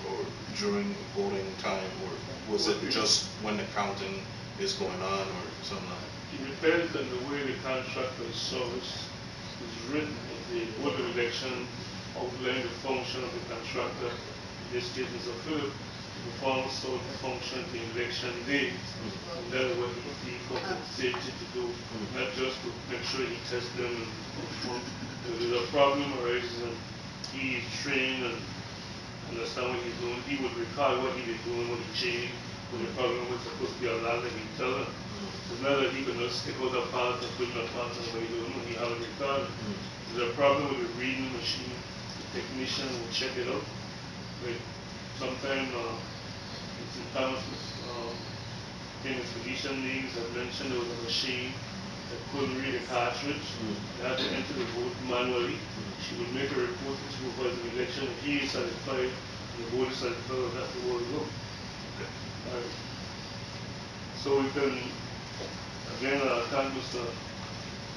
during voting time, or was it just when the counting is going on or something like that? It depends on the way the contractor's service is written. If the board of election outline the function of the contractor, in this case Mr. Philip, to perform certain function the election day. And that's what he for the safety to do, not just to make sure he tests them and perform. If there's a problem arises and he is trained and understand what he's doing, he would recall what he was doing when he changed, when the problem was supposed to be allowed and he tell him. It's not that he could just stick out a part and put in a part and what he doing when he have a record. If there's a problem with the reading machine, the technician will check it out. Like sometimes it's in times in expedition names I mentioned there was a machine that couldn't read a cartridge. They had to enter the vote manually. She would make a report to the supervisor of the election. If he is satisfied, and the board is satisfied, that's the way it goes. Okay. Alright. So we can, again, thank Mr.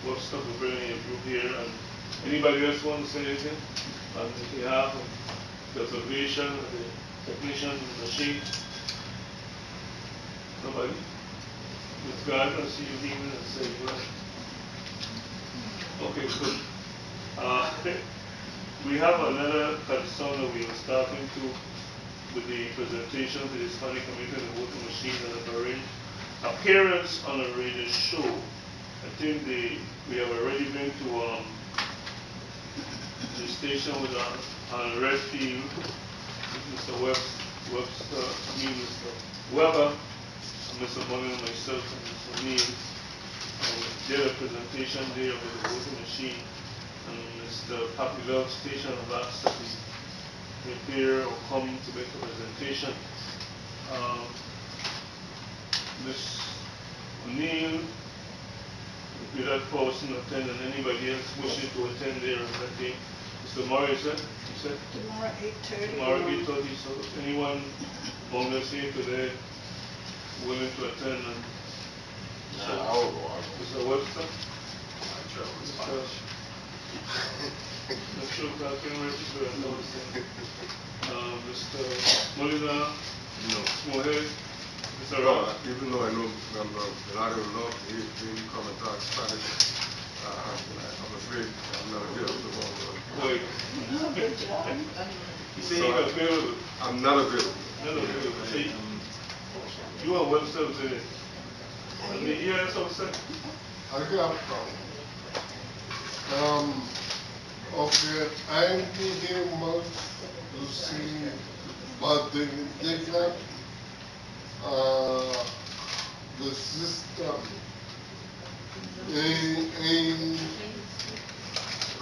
Webster for bringing a group here. And anybody else want to say anything on behalf of the observation of the technician, the machine? Nobody? Ms. Gardner, I see you leaving and say what? Okay, good. We have another concern that we were starting to with the presentation to the Hispanic Committee on the voting machines and the appearance on a radio show. I think we have already been to the station with on Redfield with Mr. Webster, Mr. Weber, Mr. Mullen, myself, and Mr. Neal. Did a presentation there with the voting machine, and Mr. Papilov station have asked that we appear or come to make a presentation. Ms. O'Neill, if that person attend and anybody else wishing to attend there on that day. Mr. Morris, you said? Tomorrow 8:30. Tomorrow 8:30, so anyone among us here today willing to attend? And I will go. Mr. Webster? I travel in Spanish. Not sure if I can register and noticing. Mr. Molina? No. Mohead? Mr. No, Rock? even though I know a lot of them love to hear you come and talk Spanish, I'm afraid I'm not available tomorrow. Wait. Good job. You say you're available? I'm not available. Not available. See, you are Webster today. I mean, yeah, that's what I'm saying. I got okay, I need him much to see, but they got the system in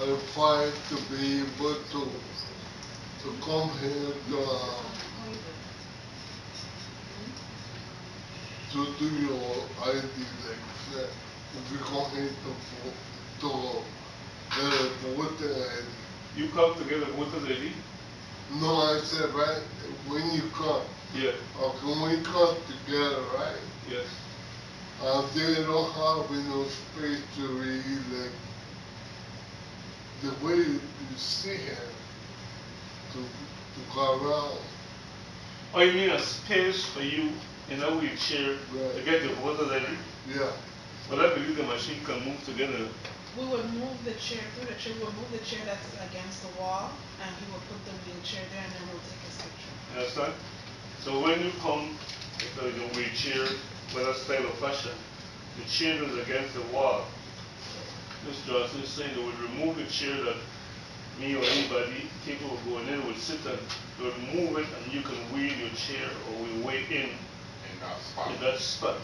a fight to be able to come here to do your ID like that. If you come here to vote ID. You come together with the lady? No, I said right when you come. Yeah. Okay, when we come together, right? Yes. They don't have enough space to read like the way you see him to go around. Oh, you mean a space for you in a wheelchair to get the voter ID? Yeah. Well, I believe the machine can move together. We would move the chair, we would move the chair that's against the wall, and he will put the wheelchair there, and then we'll take his picture. You understand? So when you come in a wheelchair, whether style or fashion, the chair is against the wall. Mr. Johnson is saying they would remove the chair that me or anybody capable of going in would sit on. They would move it and you can wheel your chair or we wait in that spot. in that spot.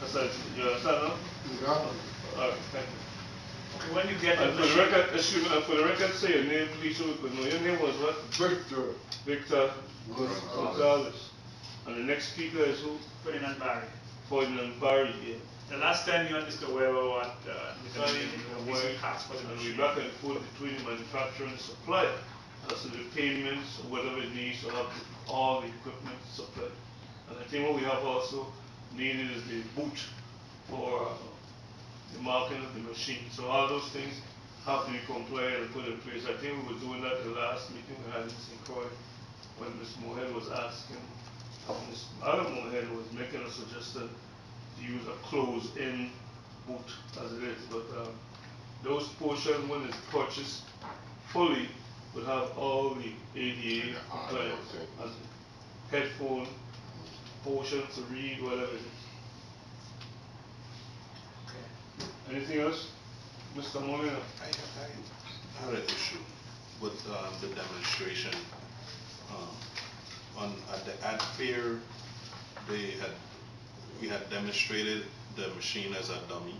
That's like, you understand now? Yeah. Alright, thank you. Okay, when you get And the for the machine, record, excuse me, and for the record, say your name please so we could know. Your name was what? Victor Victor was Gonzalez. And the next speaker is who? Ferdinand Barry. Ferdinand Barry, yeah. The last time you and Mr. Weber were at the Sorry, meeting, we cards for the and we machine. back and forth between the manufacturer and the supplier. as to the payments, or whatever it needs to have all the equipment supplied. And I think what we have also needed is the boot for the marking of the machine. So all those things have to be compliant and put in place. I think we were doing that the last meeting we had in St. Croix when Ms. Mohead was asking, Ms. Madam Mohead was making a suggestion to use a closed-in boot as it is. But those portions, when it's purchased fully, would have all the ADA compliance as headphone portion to read, whatever it is. Anything else? Mr. Molina? I had an issue with the demonstration. At the ad fair, we had demonstrated the machine as a dummy.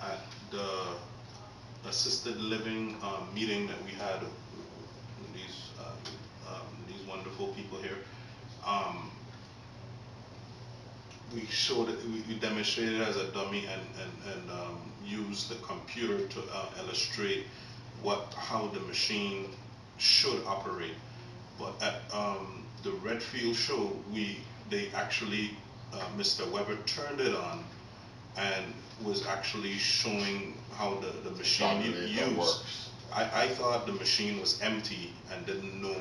At the assisted living meeting that we had with these wonderful people here, we demonstrated as a dummy and used the computer to illustrate how the machine should operate. But at the Redfield show, they actually Mr. Weber turned it on and was actually showing how the machine used. I thought the machine was empty and didn't know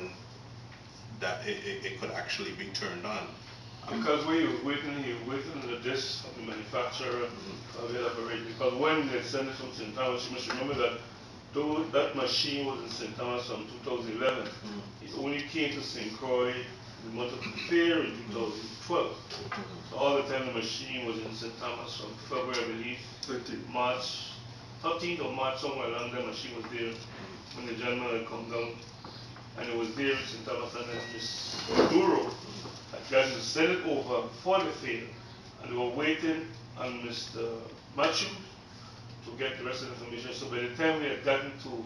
that it could actually be turned on. Because when he was waiting on the disc of the manufacturer of it operating. Because when they sent it from St. Thomas, you must remember that though that machine was in St. Thomas from 2011, it only came to St. Croix the month of the fair in 2012. So all the time the machine was in St. Thomas from February, I believe, March, 13th of March, somewhere along there, machine was there when the gentleman had come down. And it was there in St. Thomas, and then Ms. Duro had gotten to send it over for the fair, and they were waiting on Mr. Matthews to get the rest of the information. So by the time we had gotten to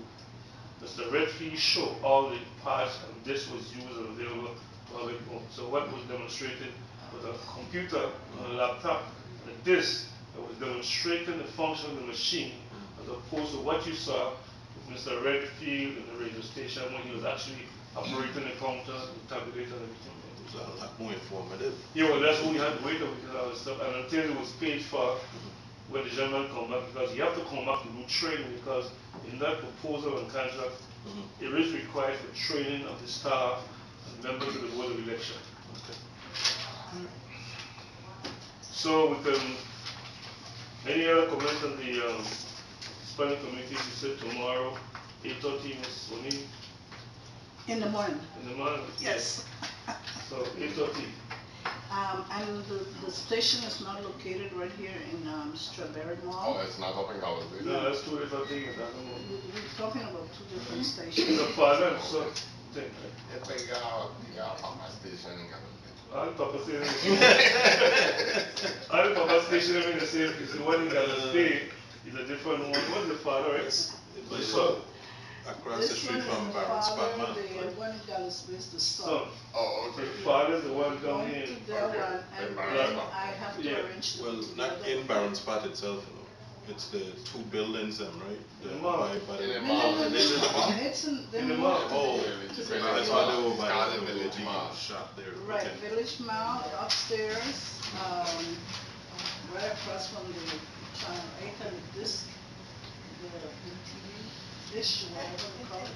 Mr. Redfield's show, all the parts and this was used and available to have it home. So what was demonstrated was a computer on a laptop, and a disc that was demonstrating the function of the machine, as opposed to what you saw with Mr. Redfield in the radio station when he was actually operating the counter, the tabulator, and everything. It was a lot more informative. Yeah, well, that's what we had to wait on because all the stuff, and until it was paid for, when the gentleman come back, because you have to come back to do training, because in that proposal and contract, it is required for training of the staff and members of the board of election. Okay. So we can, any other comment on the spelling committee? You said tomorrow, 8:30, Ms. Oni? In the morning. In the morning? Yes. So 8:30. And the station is not located right here in Strawberry Mall. Oh, it's not up in Gallery? No, that's two different things. We're talking about two different stations. The father and son thing. It's like a Papa station in Gallery. All the Papa station. All the Papa station are in the same place. The one in Gallery is a different one. What's the father, right? The son. Across the street from Baron's Partner. The one in Gallery is the son. Oh, okay. The father is the one down here. Going to that one, and then I have to arrange the. Well, not in Baron's Part itself, you know. It's the two buildings, right? The mall. In the mall. It's in the mall. Oh, that's why they were by Garden the Village Mall. shop there. Right, Okay. Village Mall upstairs, right across from the Channel 8 and the disc, the TV dish, whatever they call it.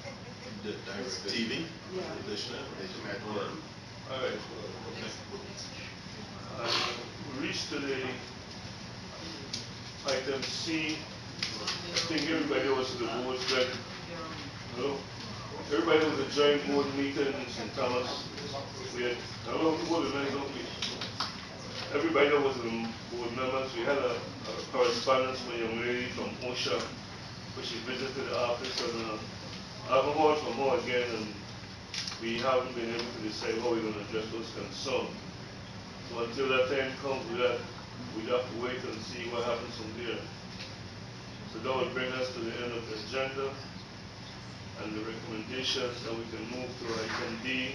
The direct TV? Yeah. The dish network. All right. Okay. We reached to the item C. I think everybody was to the board that, hello? Everybody was a joint board meeting in St. Thomas. We had, hello, board members, don't we? Everybody that was in board members, we had a correspondence from a young lady from OSHA, which she visited the office, and I haven't heard from her again, and we haven't been able to decide how we're going to address those concerns. So until that time comes, we'd have to wait and see what happens from there. So that would bring us to the end of the agenda and the recommendations, and we can move to item D.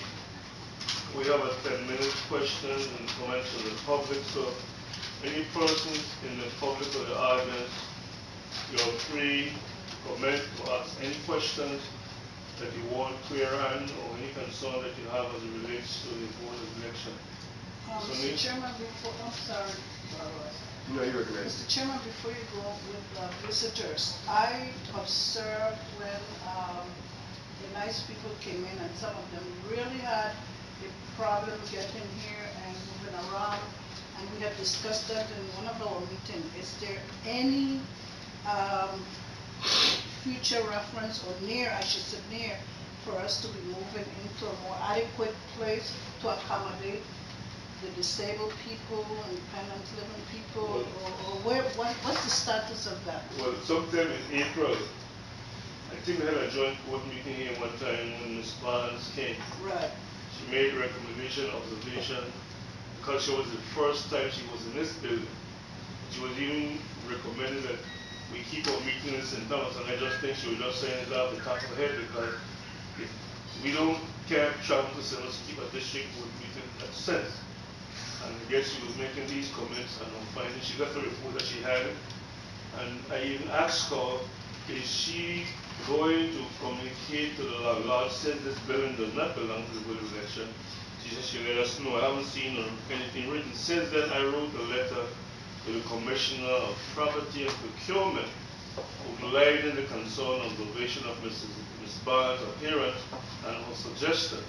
We have a 10-minute question and comments from the public, so any persons in the public or the audience, you're free to comment or ask any questions that you want clear on, or any concern that you have as it relates to the board of election. So Mr. Chairman, before, I'm sorry, Barbara. No, you recognize. Mr. Chairman, before you go with visitors, I observed when the nice people came in and some of them really had a problem getting here and moving around, and we had discussed that in one of our meetings. Is there any future reference, or near, I should say near, for us to be moving into a more adequate place to accommodate the disabled people, independent living people, or what's the status of that? Well, sometime in April, I think we had a joint board meeting here one time when Ms. Barnes came. Right. She made recommendation, observation, because she was the first time she was in this building. She was even recommending that we keep our meeting in St. Thomas, and I just think she was just saying it off the top of her head, because if we can't travel to St. Louis to keep a district board meeting, that's sense. And I guess she was making these comments, and I'm finding she got the report that she had. And I even asked her, is she going to communicate to the landlord since this building does not belong to the board of election? She said she'll let us know. I haven't seen anything written. Since then, I wrote a letter to the Commissioner of Property and Procurement, outlining the concern observation of Ms. Barnes' appearance and her suggestions.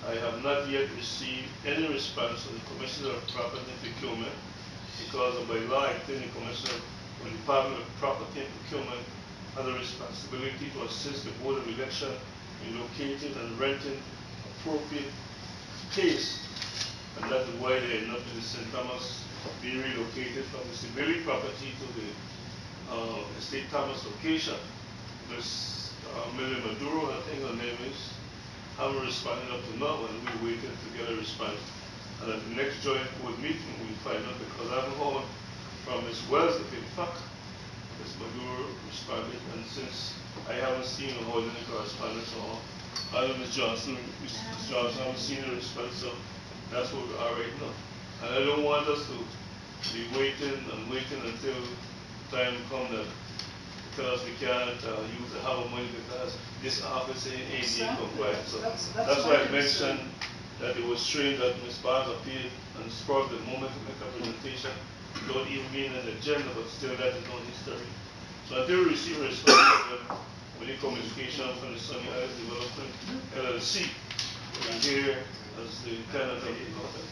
I have not yet received any response from the Commissioner of Property and Procurement, because by law, I think the Commissioner of the Department of Property and Procurement has a responsibility to assist the Board of Election in locating and renting appropriate space, and that is why they are not in the St. Thomas being relocated from the Sibylle property to the Estate Thomas location. Ms. Millie Maduro, I think her name is, haven't responded up to now, and we waited to get a response. And at the next joint board meeting, we'll find out, because I haven't heard from Ms. Wells if in fact Ms. Maduro responded, and since I haven't seen or heard any correspondence from her, either Ms. Johnson, I haven't seen a response, so that's where we are right now. And I don't want us to be waiting until time comes that because we can't use the HAVA money because this office ain't being compliant. So that's why I mentioned that it was strange that Ms. Barnes appeared and spurred the moment to make a presentation without even being on the agenda, but still that is not history. So until we receive a response from the communication from the Sunny Isles Development LLC, we're here as the tenant of the hotel.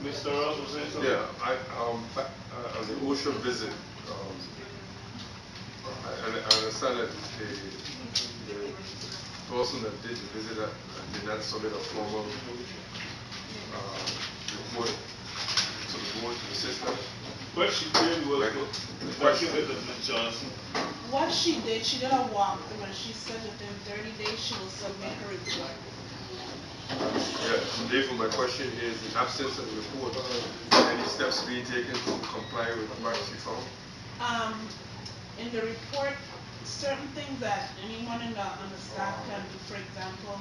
Mr. Ross was saying something? Yeah, on the OSHA visit, I understand that the person that did the visit did not submit a formal report to the board, to the system. What she did was, working with Ms. Johnson. What she did a walkthrough, and she said within 30 days she will submit her report. Yeah, therefore my question is, in absence of the report, any steps being taken to comply with what she found? In the report, certain things that anyone on the staff can do, for example,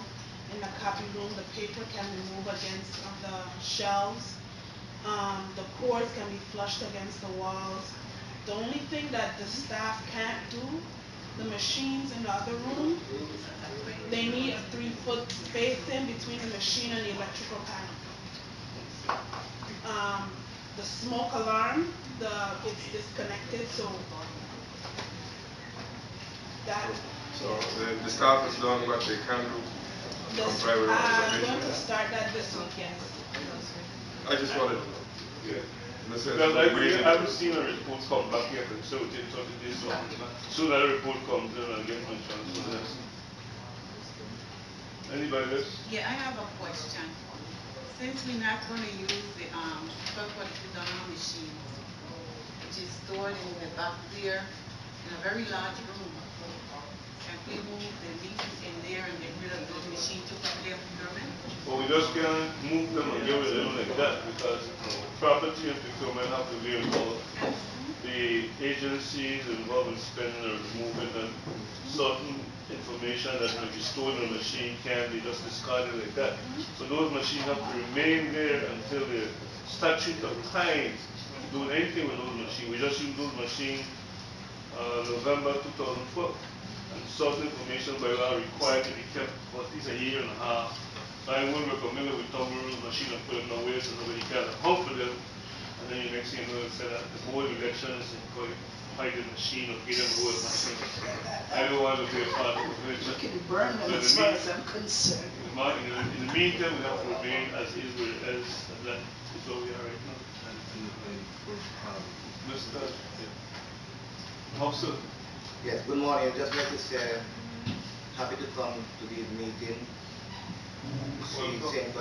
in the copy room, the paper can be moved against the shelves. The cords can be flushed against the walls. The only thing that the staff can't do, the machines in the other room, they need a 3-foot space in between the machine and the electrical panel. The smoke alarm, it's disconnected, so that. So the staff has done what they can do to comply with I'm going to start that this week, yes. I just wanted to. Because I haven't seen a report come back yet, and so it took this one. Soon that report comes in, I'll get my transfer. Anybody else? Yeah, I have a question. Since we're not going to use the $12.2 machine, which is stored in the back there in a very large room, can we move the meters in there and get rid of those machines to their procurement? Well, we just can't move them and get rid of them like that, because property and procurement have to be involved. The agencies involved in spending or removing them, certain information that will be stored in a machine can't be just discarded like that. So those machines have to remain there until the statute of time do anything with those machines. We just use those machines November 2012. and certain information by law required to be kept for at least a year and a half. So I wouldn't recommend that we tumble the machine and put it nowhere so nobody can account for them. And then the next thing you know, it said that the board of elections and hide the machine or give them the whole machine. I don't want to be a part of the You election. can burn them as far as I'm concerned. In the meantime, we have to remain as is where it is, and that is where we are right now. And for, Mr. Hobson. Yes, good morning. I'd just like to say happy to come to this meeting to see St.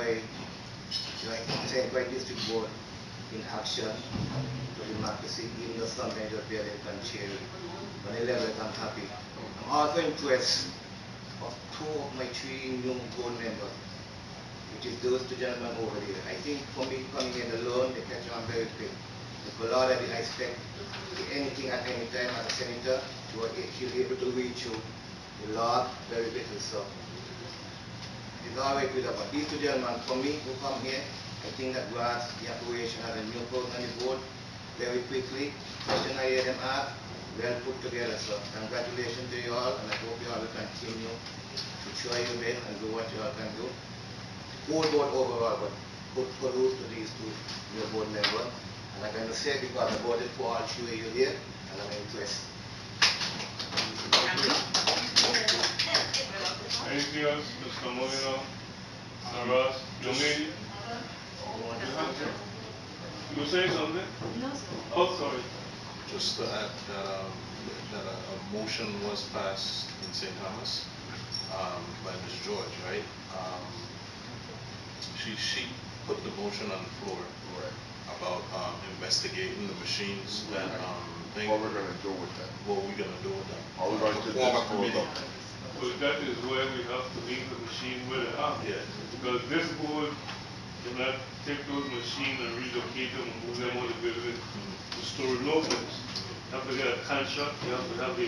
Croix District Board in action to democracy, even though sometimes just there they can chair it. But on a level I'm happy. I'm also impressed of two of my three new board members, which is those two gentlemen over there. I think for me coming in alone, they catch on very quick. Because Lord, I expect anything at any time as a senator, she'll be able to reach you. The Lord, very little so. It's always good about these two gentlemen. For me, who come here, I think that grasp the operation as a new person on the board very quickly. Question I hear them ask, well put together. So congratulations to you all, and I hope you all will continue to try your best and do what you all can do. Whole board overall, but put kudos to these two new board members. And I can say because I voted for all three of you here, and I'm impressed. Anything else, Mr. Molino, Ross, young lady? You say something? No, sir. Oh, sorry. just to add that a motion was passed in St. Thomas by Ms. George, right? She put the motion on the floor about investigating the machines and What we're gonna do with that? what we're gonna do with them. Are we going to Form a dispose committee. of them? Well, that is where we have to leave the machine where they are. Yeah. Because this board cannot take those machines and relocate them and move them on the building to store locals. You have to get a contract, you have to have the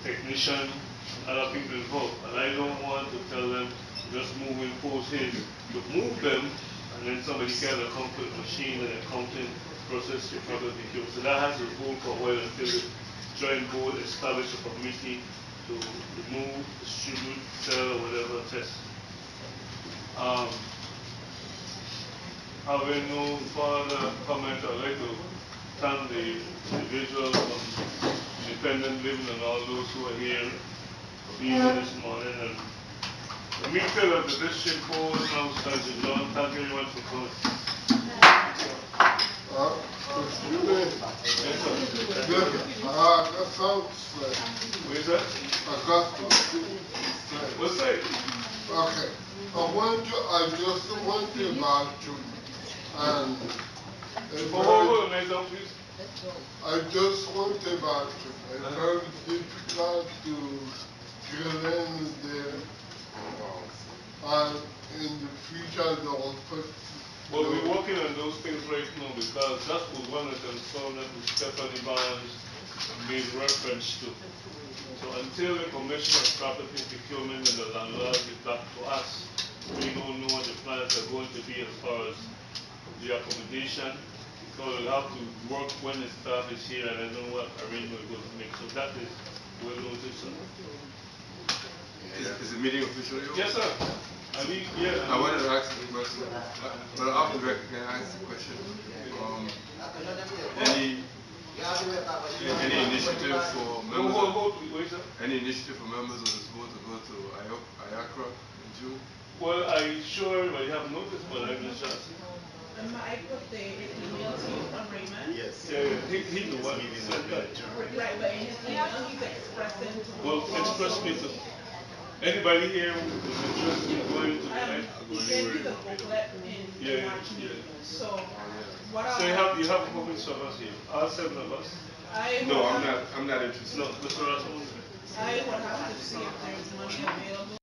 technician, and other people involved. And I don't want to tell them, just move in post here to move them, and then somebody can account for the machine and accounting process to probably do. So that has to hold for a while until the joint board establish a committee to remove, distribute, sell, or whatever test. Having no further comment, I'd like to thank the individuals from independent living and all those who are here for being here this morning. And the meeting of the district board now stands adjourned. Thank you very much for coming. Excuse me. Yes, sir. That sounds like What is that? Augusta. What's that? Okay. I just went to the bathroom and Hold on, nice down, please. I just went to the bathroom. It's very difficult to get in there. And in the future, don't put. Well, we're working on those things right now because that was one of the concerns that Stephanie Barnes made reference to. So until the Commissioner of Property Procurement and the landlord get back to us, we don't know what the plans are going to be as far as the accommodation. Because we'll have to work when the staff is here and I don't know what arrangement we're going to make. So that is well noted, sir. Is the meeting officially over? Yes, sir. I mean, yeah. I wanted to ask the question, but after that, can I ask the question? Any initiative for members? Wait, sir. Any initiative for members of this board to go to IACRA in June? Well, I sure everybody have noticed, but I'm just asking. I put the email to you from Raymond. Yes. Yeah, he the one. Right, but in his email, he's expressing to Well, express me to anybody here who is interested in going to the night. he gave you the booklet in Yeah, March yeah. meeting. So what So you have comments of us here, all 7 of us. No, I'm not interested. No, Mr. Rasmussen. I would have to see if there's money available